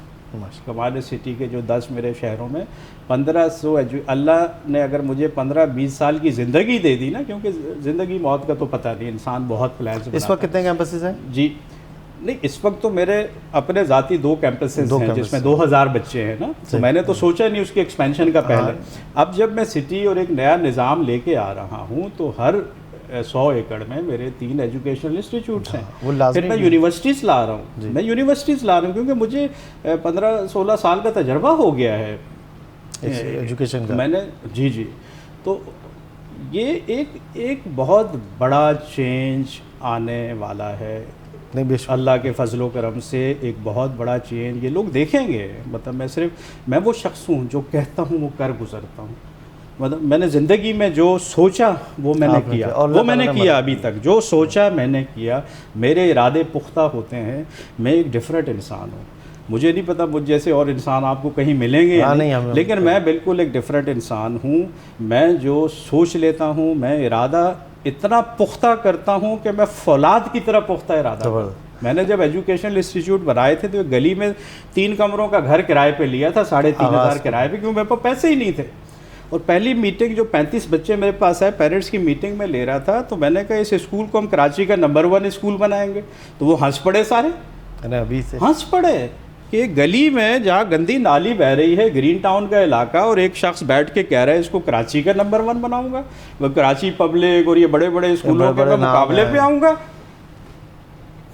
[SPEAKER 2] کمالہ سٹی کے, جو 10 میرے شہروں میں 1500. اللہ نے اگر مجھے 15-20 سال کی زندگی دے دی نا, کیونکہ زندگی موت کا تو پتہ نہیں, انسان بہت پلانس بناتا ہے.
[SPEAKER 1] اس وقت کتنے کیمپسز ہیں؟
[SPEAKER 2] جی نہیں, اس وقت تو میرے اپنے ذاتی 2 کیمپسز ہیں جس میں 2000 بچے ہیں نا, تو میں نے تو سوچا نہیں اس کی ایکسپینشن کا پہلے. اب جب میں سٹی اور ایک نیا نظام لے کے آ رہا ہوں, تو ہر 100 ایکڑ میں میرے 3 ایجوکیشنل انسٹیٹیوٹس ہیں. پھر میں یونیورسٹیز لا رہا ہوں, میں یونیورسٹیز لا رہا ہوں کیونکہ مجھے 15-16 سال کا تجربہ ہو گیا ہے
[SPEAKER 1] ایجوکیشن کا.
[SPEAKER 2] میں نے جی تو یہ ایک بہت بڑا چینج آنے والا ہے. اللہ کے فضل و کرم سے ایک بہت بڑا چینج یہ لوگ دیکھیں گے. مطلب میں وہ شخص ہوں جو کہتا ہوں وہ کر گزرتا ہوں. مطلب میں نے زندگی میں جو سوچا وہ میں نے کیا, وہ میں نے کیا ابھی تک, جو سوچا میں نے کیا. میرے ارادے پختہ ہوتے ہیں, میں ایک ڈفرینٹ انسان ہوں. مجھے نہیں پتہ مجھ جیسے اور انسان آپ کو کہیں ملیں گے یا
[SPEAKER 1] نہیں،
[SPEAKER 2] نہیں، لیکن میں بالکل ایک ڈفرینٹ انسان ہوں. میں جو سوچ لیتا ہوں میں ارادہ اتنا پختہ کرتا ہوں کہ میں فولاد کی طرح پختہ ارادہ کرتا ہوں. میں نے جب ایجوکیشنل انسٹیٹیوٹ بنائے تھے تو ایک گلی میں 3 کمروں کا گھر کرائے پہ لیا تھا، 3,500 کرائے پہ، کیوں میرے پاس پیسے ہی نہیں تھے. اور پہلی میٹنگ جو 35 بچے میرے پاس آئے پیرنٹس کی میٹنگ میں لے رہا تھا، تو میں نے کہا اس اسکول کو ہم کراچی کا نمبر 1 اسکول بنائیں گے. تو وہ ہنس پڑے سارے،
[SPEAKER 1] ابھی سے
[SPEAKER 2] ہنس پڑے کہ گلی میں جہاں گندی نالی بہہ رہی ہے، گرین ٹاؤن کا علاقہ، اور ایک شخص بیٹھ کے کہہ رہا ہے اس کو کراچی کا نمبر 1 بناؤں گا، وہ کراچی پبلک اور یہ بڑے بڑے اسکولوں کے میں مقابلے پہ آؤں گا.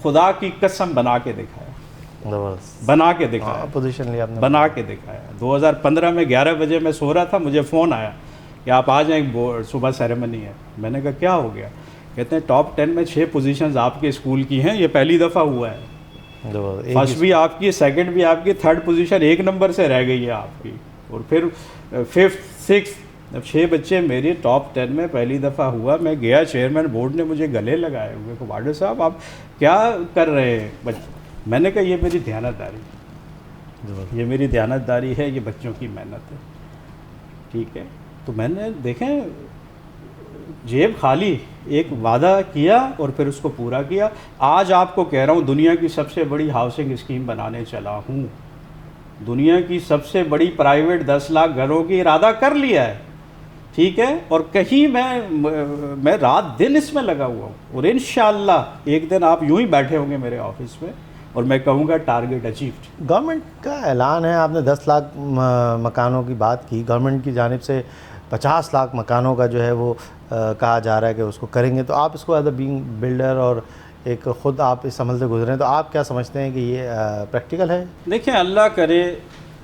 [SPEAKER 2] خدا کی قسم بنا کے دکھایا، بنا کے دکھایا،
[SPEAKER 1] پوزیشن لیا آپ نے،
[SPEAKER 2] بنا کے دکھایا. 2015 میں 11 بجے میں سو رہا تھا، مجھے فون آیا کہ آپ آ جائیں، صبح سیریمنی ہے. میں نے کہا کیا ہو گیا؟ کہتے ہیں ٹاپ 10 میں 6 پوزیشنز آپ کے اسکول کی ہیں، یہ پہلی دفعہ ہوا ہے. فرسٹ بھی آپ کی، سیکنڈ بھی آپ کی، تھرڈ پوزیشن 1 نمبر سے رہ گئی ہے آپ کی، اور پھر 5th 6th اب 6 بچے میری ٹاپ 10 میں پہلی دفعہ ہوا. میں گیا، چیئرمین بورڈ نے مجھے گلے لگائے ہوئے کہ واڈر صاحب آپ کیا کر رہے ہیں؟ میں نے کہا یہ میری دیانتداری، یہ میری دیانتداری ہے، یہ بچوں کی محنت ہے. ٹھیک ہے، تو میں نے دیکھیں جیب خالی، ایک وعدہ کیا اور پھر اس کو پورا کیا. آج آپ کو کہہ رہا ہوں دنیا کی سب سے بڑی ہاؤسنگ اسکیم بنانے چلا ہوں، دنیا کی سب سے بڑی پرائیویٹ 10 لاکھ گھروں کی ارادہ کر لیا ہے. ٹھیک ہے، اور کہیں میں رات دن اس میں لگا ہوا ہوں، اور انشاءاللہ ایک دن آپ یوں ہی بیٹھے ہوں گے میرے آفس میں اور میں کہوں گا ٹارگیٹ اچیوڈ.
[SPEAKER 1] گورنمنٹ کا اعلان ہے، آپ نے 10 لاکھ مکانوں کی بات کی، گورنمنٹ کی جانب سے 50 لاکھ مکانوں کا جو ہے وہ کہا جا رہا ہے کہ اس کو کریں گے. تو آپ اس کو ایز اے بینگ بلڈر اور ایک خود آپ اس عمل سے گزرے ہیں، تو آپ کیا سمجھتے ہیں کہ یہ پریکٹیکل ہے؟
[SPEAKER 2] دیکھیں اللہ کرے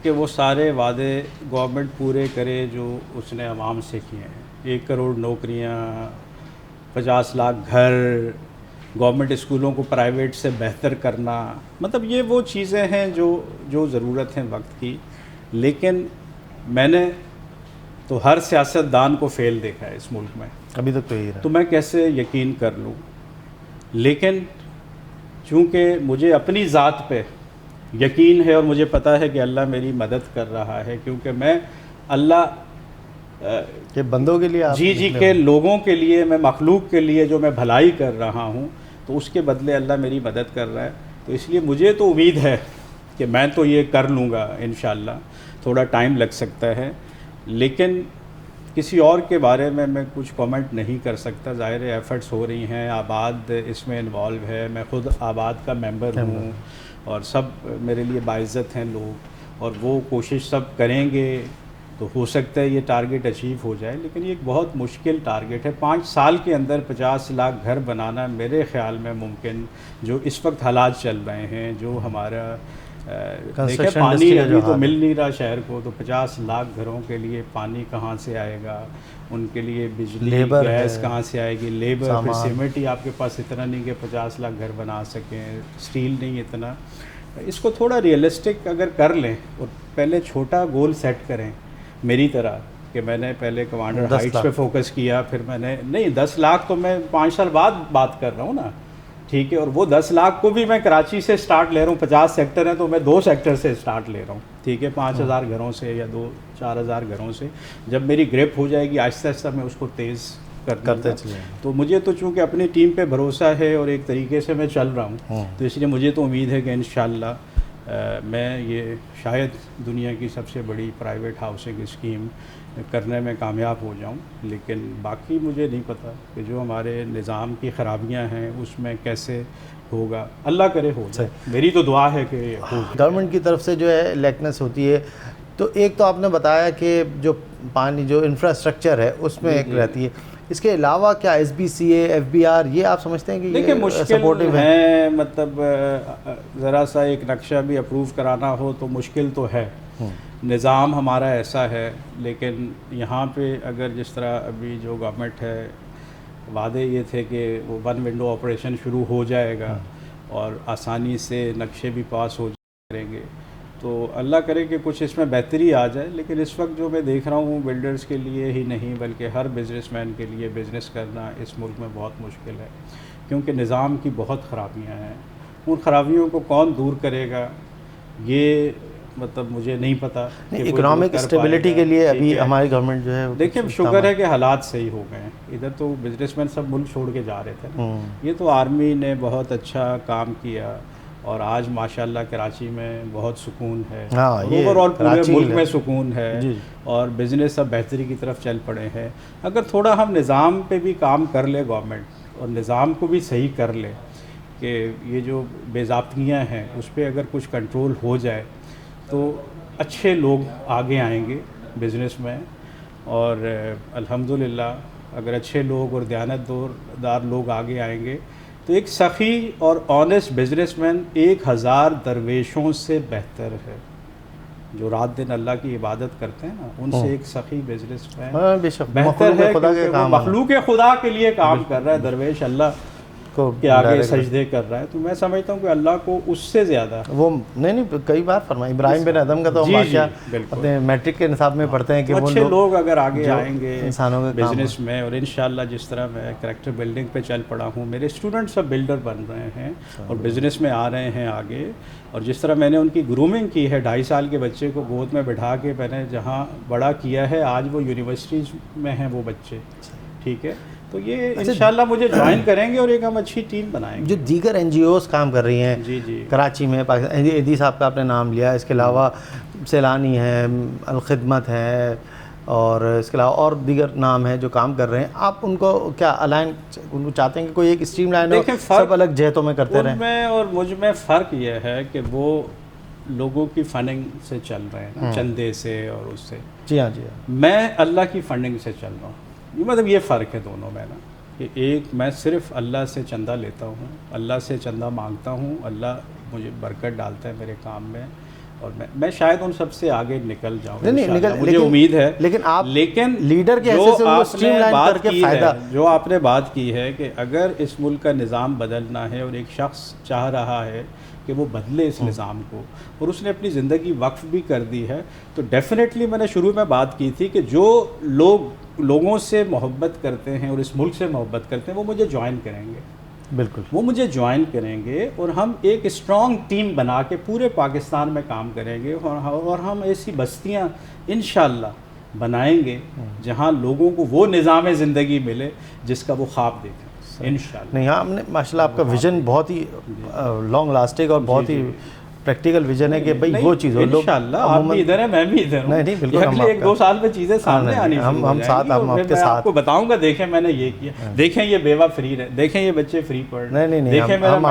[SPEAKER 2] کہ وہ سارے وعدے گورنمنٹ پورے کرے جو اس نے عوام سے کیے ہیں. 1 کروڑ نوکریاں، 50 لاکھ گھر، گورنمنٹ اسکولوں کو پرائیویٹ سے بہتر کرنا، مطلب یہ وہ چیزیں ہیں جو ضرورت ہیں وقت کی. لیکن میں نے تو ہر سیاستدان کو فیل دیکھا ہے اس ملک میں،
[SPEAKER 1] ابھی تک تو یہی رہا.
[SPEAKER 2] تو میں کیسے یقین کر لوں؟ لیکن چونکہ مجھے اپنی ذات پہ یقین ہے اور مجھے پتہ ہے کہ اللہ میری مدد کر رہا ہے، کیونکہ میں اللہ
[SPEAKER 1] کہ بندوں کے لیے
[SPEAKER 2] جی کہ لوگوں کے لیے، میں مخلوق کے لیے جو میں بھلائی کر رہا ہوں تو اس کے بدلے اللہ میری مدد کر رہا ہے. تو اس لیے مجھے تو امید ہے کہ میں تو یہ کر لوں گا انشاءاللہ. تھوڑا ٹائم لگ سکتا ہے، لیکن کسی اور کے بارے میں کچھ کامنٹ نہیں کر سکتا. ظاہر ایفرٹس ہو رہی ہیں، آباد اس میں انوالو ہے، میں خود آباد کا ممبر ہوں اور سب میرے لیے باعزت ہیں لوگ، اور وہ کوشش سب کریں گے تو ہو سکتا ہے یہ ٹارگیٹ اچیو ہو جائے. لیکن یہ ایک بہت مشکل ٹارگیٹ ہے. 5 سال کے اندر 50 لاکھ گھر بنانا میرے خیال میں ممکن، جو اس وقت حالات چل رہے ہیں، جو ہمارا دیکھیں پانی ابھی تو مل نہیں رہا شہر کو، تو 50 لاکھ گھروں کے لیے پانی کہاں سے آئے گا؟ ان کے لیے بجلی گیس کہاں سے آئے گی؟ لیبر، پھر سیمنٹ ہی آپ کے پاس اتنا نہیں کہ 50 لاکھ گھر بنا سکیں، اسٹیل نہیں اتنا. اس کو تھوڑا ریئلسٹک اگر کر لیں اور پہلے چھوٹا گول سیٹ کریں میری طرح، کہ میں نے پہلے کمانڈر ہائٹس پہ فوکس کیا، پھر میں نے نہیں 10 لاکھ تو میں 5 سال بعد بات کر رہا ہوں نا. ٹھیک ہے، اور وہ 10 لاکھ کو بھی میں کراچی سے سٹارٹ لے رہا ہوں. 50 سیکٹر ہیں تو میں 2 سیکٹر سے سٹارٹ لے رہا ہوں. ٹھیک ہے، 5000 گھروں سے یا 4,000 گھروں سے. جب میری گریپ ہو جائے گی آہستہ آہستہ میں اس کو تیز کرتے چلیں. تو مجھے تو چونکہ اپنی ٹیم پہ بھروسہ ہے اور ایک طریقے سے میں چل رہا ہوں، تو اس لیے مجھے تو امید ہے کہ انشاءاللہ میں یہ شاید دنیا کی سب سے بڑی پرائیویٹ ہاؤسنگ اسکیم کرنے میں کامیاب ہو جاؤں. لیکن باقی مجھے نہیں پتہ کہ جو ہمارے نظام کی خرابیاں ہیں اس میں کیسے ہوگا. اللہ کرے ہو جائے، میری تو دعا ہے کہ
[SPEAKER 1] گورنمنٹ کی طرف سے جو ہے لیکنس ہوتی ہے. تو ایک تو آپ نے بتایا کہ جو پانی جو انفراسٹرکچر ہے اس میں ایک رہتی ہے، اس کے علاوہ کیا S B C A, F B R, یہ آپ سمجھتے ہیں کہ
[SPEAKER 2] دیکھیں مشکل ہے؟ مطلب ذرا سا ایک نقشہ بھی اپروو کرانا ہو تو مشکل تو ہے. نظام ہمارا ایسا ہے، لیکن یہاں پہ اگر جس طرح ابھی جو گورنمنٹ ہے، وعدے یہ تھے کہ وہ 1 ونڈو آپریشن شروع ہو جائے گا اور آسانی سے نقشے بھی پاس ہو کریں گے، تو اللہ کرے کہ کچھ اس میں بہتری آ جائے. لیکن اس وقت جو میں دیکھ رہا ہوں بلڈرز کے لیے ہی نہیں بلکہ ہر بزنس مین کے لیے بزنس کرنا اس ملک میں بہت مشکل ہے، کیونکہ نظام کی بہت خرابیاں ہیں. ان خرابیوں کو کون دور کرے گا؟ یہ مطلب مجھے نہیں پتہ کہ کوئی
[SPEAKER 1] اکنامک
[SPEAKER 2] کر
[SPEAKER 1] اسٹیبلٹی
[SPEAKER 2] پائے گا.
[SPEAKER 1] کے لیے
[SPEAKER 2] ٹھیک
[SPEAKER 1] ابھی
[SPEAKER 2] ہے.
[SPEAKER 1] ہماری گورنمنٹ جو ہے
[SPEAKER 2] دیکھیں شکر ہے کہ حالات صحیح ہو گئے ہیں. ادھر تو بزنس مین سب ملک چھوڑ کے جا رہے تھے نا. یہ تو آرمی نے بہت اچھا کام کیا اور آج ماشاءاللہ کراچی میں بہت سکون ہے, اوور آل پورے ملک میں سکون ہے اور بزنس سب بہتری کی طرف چل پڑے ہیں. اگر تھوڑا ہم نظام پہ بھی کام کر لے گورنمنٹ اور نظام کو بھی صحیح کر لے کہ یہ جو بے ضابطگیاں ہیں اس پہ اگر کچھ کنٹرول ہو جائے تو اچھے لوگ آگے آئیں گے بزنس میں. اور الحمدللہ اگر اچھے لوگ اور دیانت دار لوگ آگے آئیں گے تو ایک سخی اور آنیسٹ بزنس مین 1000 درویشوں سے بہتر ہے. جو رات دن اللہ کی عبادت کرتے ہیں نا ان سے ایک سخی بزنس مین بہتر ہے, کیونکہ وہ مخلوق خدا کے لیے کام کر رہا ہے. درویش اللہ کے آگے سجدے کر رہا ہے. تو میں سمجھتا ہوں کہ اللہ کو اس سے زیادہ
[SPEAKER 1] وہ نہیں کئی بار فرمایا ابراہیم بن ادم کا تو ہم واقعہ اپنے میٹرک کے نصاب میں پڑھتے ہیں کہ وہ
[SPEAKER 2] اچھے لوگ اگر آگے آئیں گے
[SPEAKER 1] انسانوں کے
[SPEAKER 2] بزنس میں. اور انشاءاللہ جس طرح میں کریکٹر بلڈنگ پہ چل پڑا ہوں, میرے اسٹوڈنٹ سب بلڈر بن رہے ہیں اور بزنس میں آ رہے ہیں آگے. اور جس طرح میں نے ان کی گرومنگ کی ہے, 2.5 سال کے بچے کو گود میں بٹھا کے میں نے جہاں بڑا کیا ہے, آج وہ یونیورسٹیز میں ہیں وہ بچے. ٹھیک ہے, تو یہ انشاءاللہ مجھے جوائن کریں گے اور ایک ہم اچھی ٹیم بنائیں گے.
[SPEAKER 1] جو دیگر این جی اوز کام کر رہی ہیں
[SPEAKER 2] جی
[SPEAKER 1] کراچی میں, پاکستان ایدی صاحب کا آپ نے نام لیا, اس کے علاوہ سیلانی ہے, الخدمت ہے, اور اس کے علاوہ اور دیگر نام ہیں جو کام کر رہے ہیں, آپ ان کو کیا الائن ان کو چاہتے ہیں کہ کوئی ایک اسٹریم لائن ہو, سب الگ جہتوں میں کرتے رہیں؟
[SPEAKER 2] ان میں اور مجھ میں فرق یہ ہے کہ وہ لوگوں کی فنڈنگ سے چل رہے ہیں, چندے سے اور اس سے.
[SPEAKER 1] جی ہاں.
[SPEAKER 2] میں اللہ کی فنڈنگ سے چل رہا ہوں. مطلب یہ فرق ہے دونوں میں نا, کہ ایک میں صرف اللہ سے چندہ لیتا ہوں, اللہ سے چندہ مانگتا ہوں, اللہ مجھے برکت ڈالتا ہے میرے کام میں اور میں شاید ان سب سے آگے نکل جاؤں. مجھے امید ہے. لیکن
[SPEAKER 1] لیڈر کے حیثیت سے وہ اسٹریم لائن کر کے فائدہ,
[SPEAKER 2] جو آپ نے بات کی ہے کہ اگر اس ملک کا نظام بدلنا ہے اور ایک شخص چاہ رہا ہے کہ وہ بدلے اس نظام کو اور اس نے اپنی زندگی وقف بھی کر دی ہے, تو ڈیفینیٹلی میں نے شروع میں بات کی تھی کہ جو لوگوں سے محبت کرتے ہیں اور اس ملک سے محبت کرتے ہیں وہ مجھے جوائن کریں گے.
[SPEAKER 1] بالکل
[SPEAKER 2] وہ مجھے جوائن کریں گے اور ہم ایک اسٹرانگ ٹیم بنا کے پورے پاکستان میں کام کریں گے اور ہم ایسی بستیاں انشاءاللہ بنائیں گے جہاں لوگوں کو وہ نظام زندگی ملے جس کا وہ خواب دیکھیں انشاءاللہ.
[SPEAKER 1] نہیں, ہم نے ماشاءاللہ آپ کا ویژن بہت ہی لانگ لاسٹنگ اور بہت ہی پریکٹیکل ویژن ہے کہ بھائی وہ چیز ہو.
[SPEAKER 2] انشاءاللہ آپ بھی ادھر ہیں, میں بھی ادھر ہوں.
[SPEAKER 1] نہیں بالکل,
[SPEAKER 2] اگلے 1-2 سال میں چیزیں سامنے آنی شروع ہو
[SPEAKER 1] ہم ساتھ, ہم آپ کے ساتھ.
[SPEAKER 2] آپ کو بتاؤں گا, دیکھیں میں نے یہ کیا, دیکھیں یہ بیوہ فری رہے, دیکھیں یہ بچے فری پڑھ رہے.
[SPEAKER 1] نہیں, ہم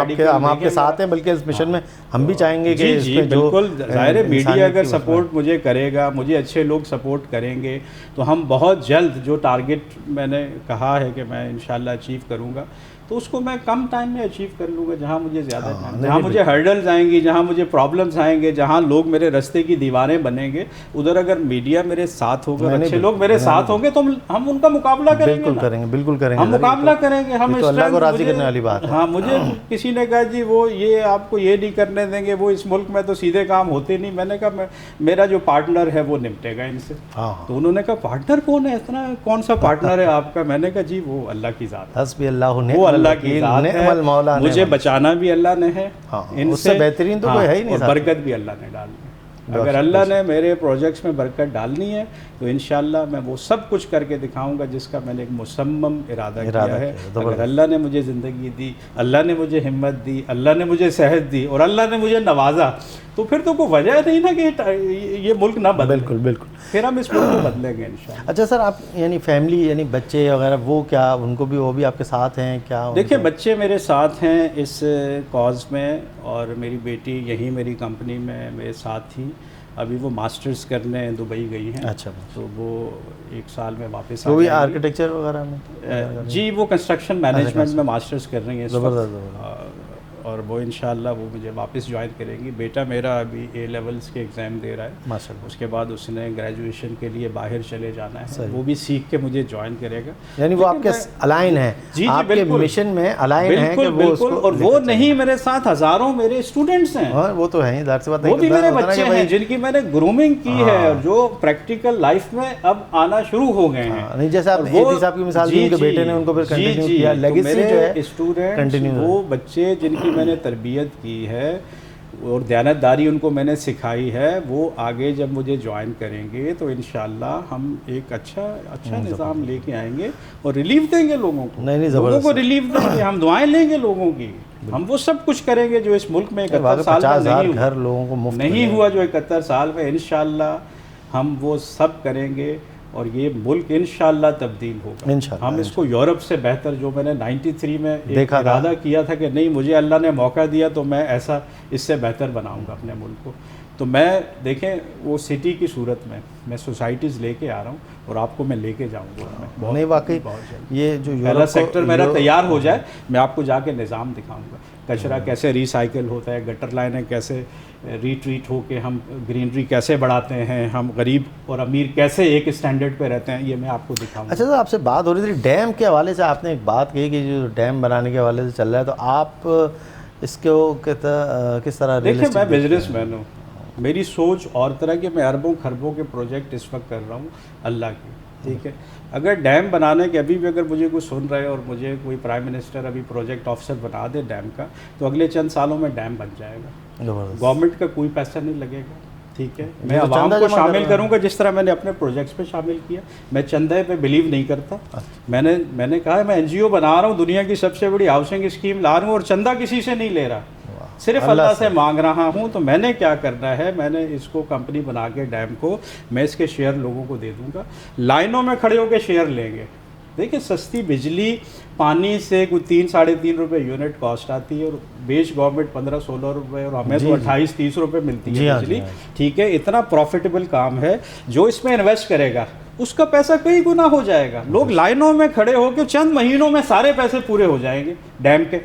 [SPEAKER 1] آپ کے ساتھ ہیں, بلکہ اس مشن میں ہم بھی چاہیں گے کہ
[SPEAKER 2] جی بالکل. ظاہر ہے میڈیا اگر سپورٹ مجھے کرے گا, مجھے اچھے لوگ سپورٹ کریں گے, تو ہم بہت جلد جو ٹارگٹ میں نے کہا ہے کہ میں انشاءاللہ اچیو کروں گا, تو اس کو میں کم ٹائم میں اچیو کر لوں گا. جہاں مجھے زیادہ ٹائم, جہاں مجھے ہرڈلز آئیں گی, جہاں مجھے پرابلمز آئیں گے, جہاں لوگ میرے رستے کی دیواریں بنیں گے, ادھر اگر میڈیا میرے ساتھ ہوگا, اچھے لوگ میرے ساتھ ہوں گے, تو ہم ان کا مقابلہ کریں گے.
[SPEAKER 1] بالکل کریں گے,
[SPEAKER 2] ہم مقابلہ کریں گے. ہم
[SPEAKER 1] اللہ کو راضی کرنے والی بات ہے.
[SPEAKER 2] ہاں, مجھے کسی نے کہا جی وہ یہ آپ کو یہ نہیں کرنے دیں گے, وہ اس ملک میں تو سیدھے کام ہوتے نہیں. میں نے کہا میرا جو پارٹنر ہے وہ نمٹے گا ان سے. تو انہوں نے کہا پارٹنر کون ہے, اتنا کون سا پارٹنر ہے آپ کا؟ میں نے کہا جی وہ اللہ کی ذات ہے,
[SPEAKER 1] حسبی اللہ,
[SPEAKER 2] وہ اللہ کی ذات ہے. مجھے بچانا بھی اللہ نے ہے,
[SPEAKER 1] اس سے بہترین تو کوئی ہے ہی نہیں,
[SPEAKER 2] اور برکت بھی اللہ نے ڈالنی ہے. اگر اللہ نے میرے پروجیکٹس میں برکت ڈالنی ہے تو انشاءاللہ میں وہ سب کچھ کر کے دکھاؤں گا جس کا میں نے ایک مصمم ارادہ کیا ہے. اگر اللہ نے مجھے زندگی دی, اللہ نے مجھے ہمت دی, اللہ نے مجھے صحت دی اور اللہ نے مجھے نوازا, تو پھر تو کوئی وجہ نہیں نا کہ یہ ملک نہ بدلے.
[SPEAKER 1] بالکل.
[SPEAKER 2] پھر ہم اس ملک کو بدلیں گے انشاءاللہ.
[SPEAKER 1] اچھا سر, آپ یعنی فیملی یعنی بچے وغیرہ وہ کیا, ان کو بھی وہ بھی آپ کے ساتھ ہیں کیا؟
[SPEAKER 2] دیکھیں بچے میرے ساتھ ہیں اس کاز میں, اور میری بیٹی یہیں میری کمپنی میں میرے ساتھ تھی. ابھی وہ ماسٹرز کرنے دبئی گئی ہیں.
[SPEAKER 1] اچھا,
[SPEAKER 2] تو وہ 1 سال میں واپس
[SPEAKER 1] وہ بھی آرکیٹیکچر وغیرہ میں؟
[SPEAKER 2] جی وہ کنسٹرکشن مینجمنٹ میں ماسٹرز کر رہی ہیں.
[SPEAKER 1] زبردست.
[SPEAKER 2] اور وہ انشاءاللہ وہ مجھے واپس جوائن کریں گی. بیٹا میرا ابھی A لیولس کے ایگزام دے رہا ہے
[SPEAKER 1] ماشاءاللہ.
[SPEAKER 2] اس کے بعد اس نے گریجویشن کے لیے باہر چلے جانا ہے, وہ بھی سیکھ کے مجھے جوائن کرے گا.
[SPEAKER 1] یعنی وہ آپ کے الائن ہے, آپ کے مشن میں الائن ہے کہ وہ اس کو,
[SPEAKER 2] اور وہ نہیں میرے ساتھ ہزاروں میرے اسٹوڈنٹس ہیں.
[SPEAKER 1] وہ تو ہیں, ظاہر سی بات ہے,
[SPEAKER 2] وہ بھی میرے بچے ہیں جن کی میں نے گرومنگ کی ہے اور جو پریکٹیکل لائف میں اب آنا شروع ہو گئے ہیں.
[SPEAKER 1] نہیں جیسے آپ ایدی صاحب کی مثال دی, ان کے بیٹے نے ان کو پھر کنٹینیو کیا, لیگیسی جو ہے
[SPEAKER 2] اسٹوڈنٹ, وہ بچے جن کی میں نے تربیت کی ہے, اور دیانتداری ان کو میں نے سکھائی ہے. وہ آگے جب مجھے جوائن کریں گے تو انشاءاللہ ہم ایک اچھا نظام لے کے آئیں گے اور ریلیف دیں گے لوگوں کو. لوگوں کو ریلیف دیں گے, ہم دعائیں لیں گے لوگوں کی, ہم وہ سب کچھ کریں گے جو اس ملک میں 71 سال میں نہیں ہوا, جو 71 سال میں انشاءاللہ ہم وہ سب کریں گے اور یہ ملک انشاءاللہ تبدیل ہوگا. ہم اس کو یورپ سے بہتر, جو میں نے 93 میں ایک ارادہ کیا تھا کہ نہیں مجھے اللہ نے موقع دیا تو میں ایسا اس سے بہتر بناؤں گا اپنے ملک کو. تو میں دیکھیں وہ سٹی کی صورت میں سوسائٹیز لے کے آ رہا ہوں اور آپ کو میں لے کے جاؤں گا.
[SPEAKER 1] نہیں واقعی یہ جو
[SPEAKER 2] پہلا سیکٹر میرا تیار ہو جائے, میں آپ کو جا کے نظام دکھاؤں گا, کچرا کیسے ریسائیکل ہوتا ہے, گٹر لائنیں کیسے ریٹریٹ ہو کے ہم گرینری کیسے بڑھاتے ہیں, ہم غریب اور امیر کیسے ایک اسٹینڈرڈ پہ رہتے ہیں, یہ میں آپ کو دکھاؤں گا.
[SPEAKER 1] اچھا سر, آپ سے بات ہو رہی تھی ڈیم کے حوالے سے, آپ نے ایک بات کہی کہ جو ڈیم بنانے کے حوالے سے چل رہا ہے, تو آپ اس کو کس طرح؟
[SPEAKER 2] دیکھیں میں بزنس مین ہوں, میری سوچ اور طرح کی, میں اربوں خربوں کے پروجیکٹ اس وقت کر رہا ہوں اللہ کی, ٹھیک ہے. اگر ڈیم بنانے کے ابھی بھی اگر مجھے کوئی سن رہے اور مجھے کوئی پرائم منسٹر ابھی پروجیکٹ آفیسر بنا دے ڈیم کا, تو اگلے چند سالوں میں ڈیم بن جائے گا. گورنمنٹ کا کوئی پیسہ نہیں لگے گا, ٹھیک ہے. میں عوام کو شامل کروں گا جس طرح میں نے اپنے پروجیکٹس پہ شامل کیا. میں چندے پہ بلیو نہیں کرتا. میں نے کہا میں NGO بنا رہا ہوں, دنیا کی سب سے بڑی ہاؤسنگ اسکیم لا رہا ہوں اور چندہ کسی سے نہیں لے رہا, صرف اللہ سے مانگ رہا ہوں. تو میں نے کیا کرنا ہے, میں نے اس کو کمپنی بنا کے ڈیم کو, میں اس کے شیئر لوگوں کو دے دوں گا, لائنوں میں کھڑے ہو کے شیئر لیں گے. دیکھیں سستی بجلی پانی سے کوئی 3-3.5 روپے یونٹ کاسٹ آتی ہے اور بیچ گورنمنٹ 15-16 روپے اور ہمیں تو 28-30 روپے ملتی ہے بجلی, ٹھیک ہے. اتنا پروفیٹیبل کام ہے, جو اس میں انویسٹ کرے گا اس کا پیسہ کئی گنا ہو جائے گا. لوگ لائنوں میں کھڑے ہو کے چند مہینوں میں سارے پیسے پورے ہو جائیں گے ڈیم کے,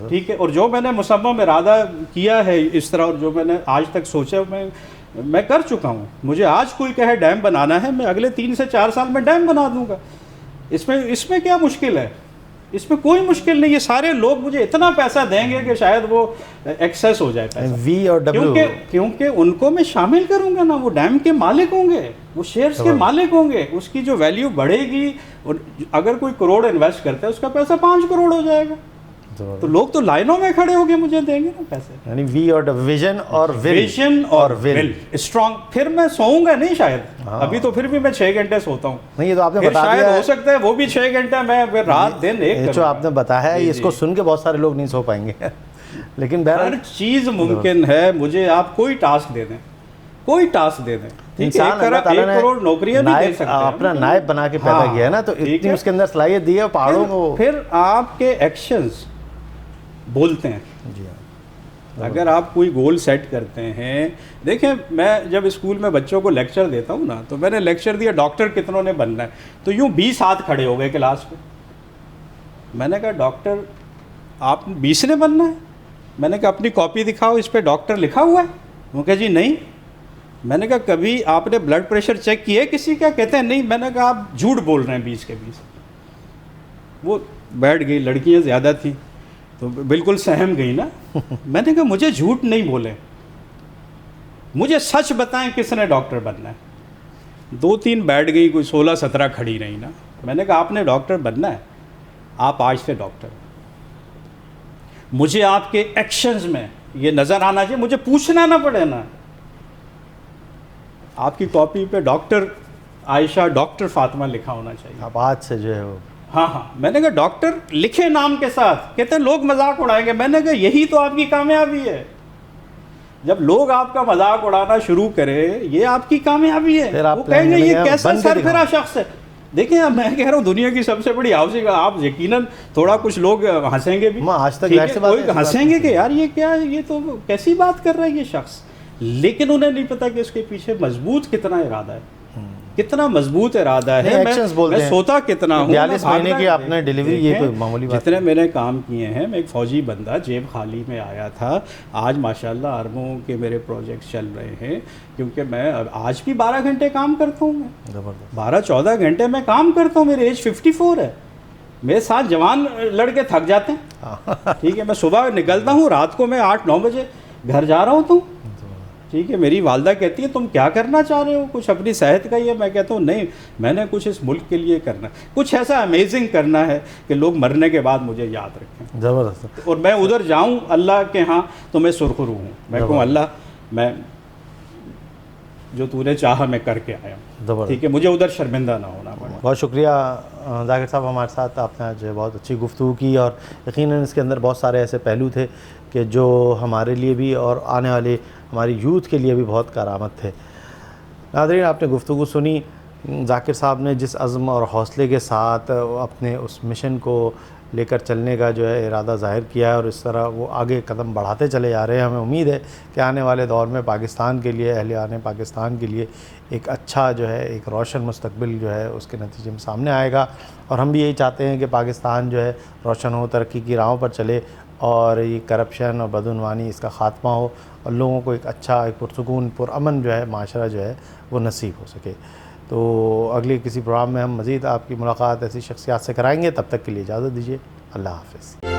[SPEAKER 2] ٹھیک ہے. اور جو میں نے مصمم ارادہ کیا ہے اس طرح, اور جو میں نے آج تک سوچا میں کر چکا ہوں. مجھے آج کوئی کہے ڈیم بنانا ہے, میں اگلے 3 سے 4 سال میں ڈیم بنا دوں گا. اس میں کیا مشکل ہے, اس میں کوئی مشکل نہیں. یہ سارے لوگ مجھے اتنا پیسہ دیں گے کہ شاید وہ ایکسیس ہو جائے پیسہ, کیونکہ ان کو میں شامل کروں گا نا, وہ ڈیم کے مالک ہوں گے, وہ شیئرز کے مالک ہوں گے, اس کی جو ویلیو بڑھے گی. اور اگر کوئی کروڑ انویسٹ کرتا ہے اس کا پیسہ 5 کروڑ ہو جائے گا. تو لوگ تو لائنوں میں کھڑے ہو کے مجھے دیں گے نا پیسے.
[SPEAKER 1] یعنی ویژن اور ول
[SPEAKER 2] اسٹرانگ. پھر میں سوؤں گا نہیں شاید, ابھی تو پھر بھی میں 6 گھنٹے سوتا ہوں.
[SPEAKER 1] نہیں, یہ تو آپ نے بتا
[SPEAKER 2] دیا, ہو سکتا ہے وہ بھی 6 گھنٹے, میں رات دن ایک.
[SPEAKER 1] جو آپ نے بتایا ہے اس کو سن کے بہت سارے لوگ نہیں سو پائیں گے, لیکن
[SPEAKER 2] ہر چیز ممکن ہے. مجھے آپ کوئی ٹاسک دے دیں, کوئی ٹاسک دے دیں,
[SPEAKER 1] انسان اللہ تعالیٰ نے
[SPEAKER 2] 1 کروڑ نوکریاں بھی دے سکتے ہیں,
[SPEAKER 1] اپنا نائب بنا کے پیدا کیا ہے نا, تو اتنی اس کے اندر صلاحیت دی ہے پہاڑوں کو.
[SPEAKER 2] پھر آپ کے ایکشنز بولتے ہیں.
[SPEAKER 1] جی ہاں,
[SPEAKER 2] اگر آپ کوئی گول سیٹ کرتے ہیں. دیکھیں میں جب اسکول میں بچوں کو لیکچر دیتا ہوں نا, تو میں نے لیکچر دیا ڈاکٹر کتنوں نے بننا ہے, تو یوں 20 ہاتھ کھڑے ہو گئے کلاس میں. میں نے کہا ڈاکٹر آپ 20 نے بننا ہے؟ میں نے کہا اپنی کاپی دکھاؤ, اس پہ ڈاکٹر لکھا ہوا ہے. وہ کہا جی نہیں. میں نے کہا کبھی آپ نے بلڈ پریشر چیک کیا ہے کسی کا؟ کہتے ہیں نہیں. میں نے کہا آپ جھوٹ بول رہے ہیں 20 کے 20. وہ بیٹھ گئی, لڑکیاں زیادہ تھیں تو بالکل سہم گئی نا. میں نے کہا مجھے جھوٹ نہیں بولے, مجھے سچ بتائیں کس نے ڈاکٹر بننا ہے. 2-3 بیٹھ گئی, کوئی 16-17 کھڑی رہی نا. میں نے کہا آپ نے ڈاکٹر بننا ہے, آپ آج سے ڈاکٹر. مجھے آپ کے ایکشنز میں یہ نظر آنا چاہیے, مجھے پوچھنا نہ پڑے نا. آپ کی کاپی پہ ڈاکٹر عائشہ, ڈاکٹر فاطمہ لکھا ہونا چاہیے.
[SPEAKER 1] آپ آج سے جو ہے وہ
[SPEAKER 2] ہاں. میں نے کہا ڈاکٹر لکھے نام کے ساتھ. کہتے ہیں لوگ مذاق اڑائیں گے. میں نے کہا یہی تو آپ کی کامیابی ہے. جب لوگ آپ کا مذاق اڑانا شروع کرے, یہ آپ کی کامیابی ہے. وہ کہیں گے یہ کیسا سرفراز شخص ہے. دیکھیں اب میں کہہ رہا ہوں دنیا کی سب سے بڑی ہاؤسنگ, آپ یقیناً تھوڑا کچھ لوگ ہنسیں گے بھی,
[SPEAKER 1] آج تک
[SPEAKER 2] ہنسیں گے کہ یار یہ کیا, یہ تو کیسی بات کر رہا ہے یہ شخص. لیکن انہیں نہیں پتا کہ اس کے پیچھے مضبوط کتنا ارادہ ہے, کتنا مضبوط ارادہ ہے. میں سوتا کتنا ہوں.
[SPEAKER 1] 42 مہینے کی آپ نے ڈیلیوری, یہ کوئی معمولی بات.
[SPEAKER 2] جتنے میں نے کام کیے ہیں, میں ایک فوجی بندہ جیب خالی میں آیا تھا. آج ماشاءاللہ اربوں کے میرے پروجیکٹس چل رہے ہیں, کیونکہ میں آج بھی 12 گھنٹے کام کرتا ہوں. میں 12-14 گھنٹے میں کام کرتا ہوں. میری ایج 54 ہے. میرے ساتھ جوان لڑکے تھک جاتے ہیں, ٹھیک ہے. میں صبح نکلتا ہوں, رات کو میں 8-9 بجے گھر جا رہا ہوتا ہوں. ٹھیک ہے. میری والدہ کہتی ہے تم کیا کرنا چاہ رہے ہو, کچھ اپنی صحت کا ہی ہے. میں کہتا ہوں نہیں, میں نے کچھ اس ملک کے لیے کرنا ہے, کچھ ایسا امیزنگ کرنا ہے کہ لوگ مرنے کے بعد مجھے یاد رکھیں.
[SPEAKER 1] زبردست.
[SPEAKER 2] اور میں ادھر جاؤں اللہ کے ہاں تو میں سرخرو ہوں, میں کہوں اللہ میں جو تو نے چاہا میں کر کے آیا ہوں, ٹھیک ہے, مجھے ادھر شرمندہ نہ ہونا پڑے.
[SPEAKER 1] بہت شکریہ ذاکر صاحب, ہمارے ساتھ آپ نے آج بہت اچھی گفتگو کی, اور یقیناً اس کے اندر بہت سارے ایسے پہلو تھے کہ جو ہمارے لیے بھی اور آنے والے ہماری یوتھ کے لیے بھی بہت کارآمد تھے. ناظرین, آپ نے گفتگو سنی. ذاکر صاحب نے جس عزم اور حوصلے کے ساتھ اپنے اس مشن کو لے کر چلنے کا جو ہے ارادہ ظاہر کیا ہے, اور اس طرح وہ آگے قدم بڑھاتے چلے جا رہے ہیں, ہمیں امید ہے کہ آنے والے دور میں پاکستان کے لیے, اہل پاکستان کے لیے ایک اچھا جو ہے ایک روشن مستقبل جو ہے اس کے نتیجے میں سامنے آئے گا. اور ہم بھی یہی چاہتے ہیں کہ پاکستان جو ہے روشن ہو, ترقی کی راہوں پر چلے, اور یہ کرپشن اور بدعنوانی اس کا خاتمہ ہو, اور لوگوں کو ایک اچھا, ایک پرسکون, پرامن جو ہے معاشرہ جو ہے وہ نصیب ہو سکے. تو اگلے کسی پروگرام میں ہم مزید آپ کی ملاقات ایسی شخصیات سے کرائیں گے. تب تک کے لیے اجازت دیجیے. اللہ حافظ.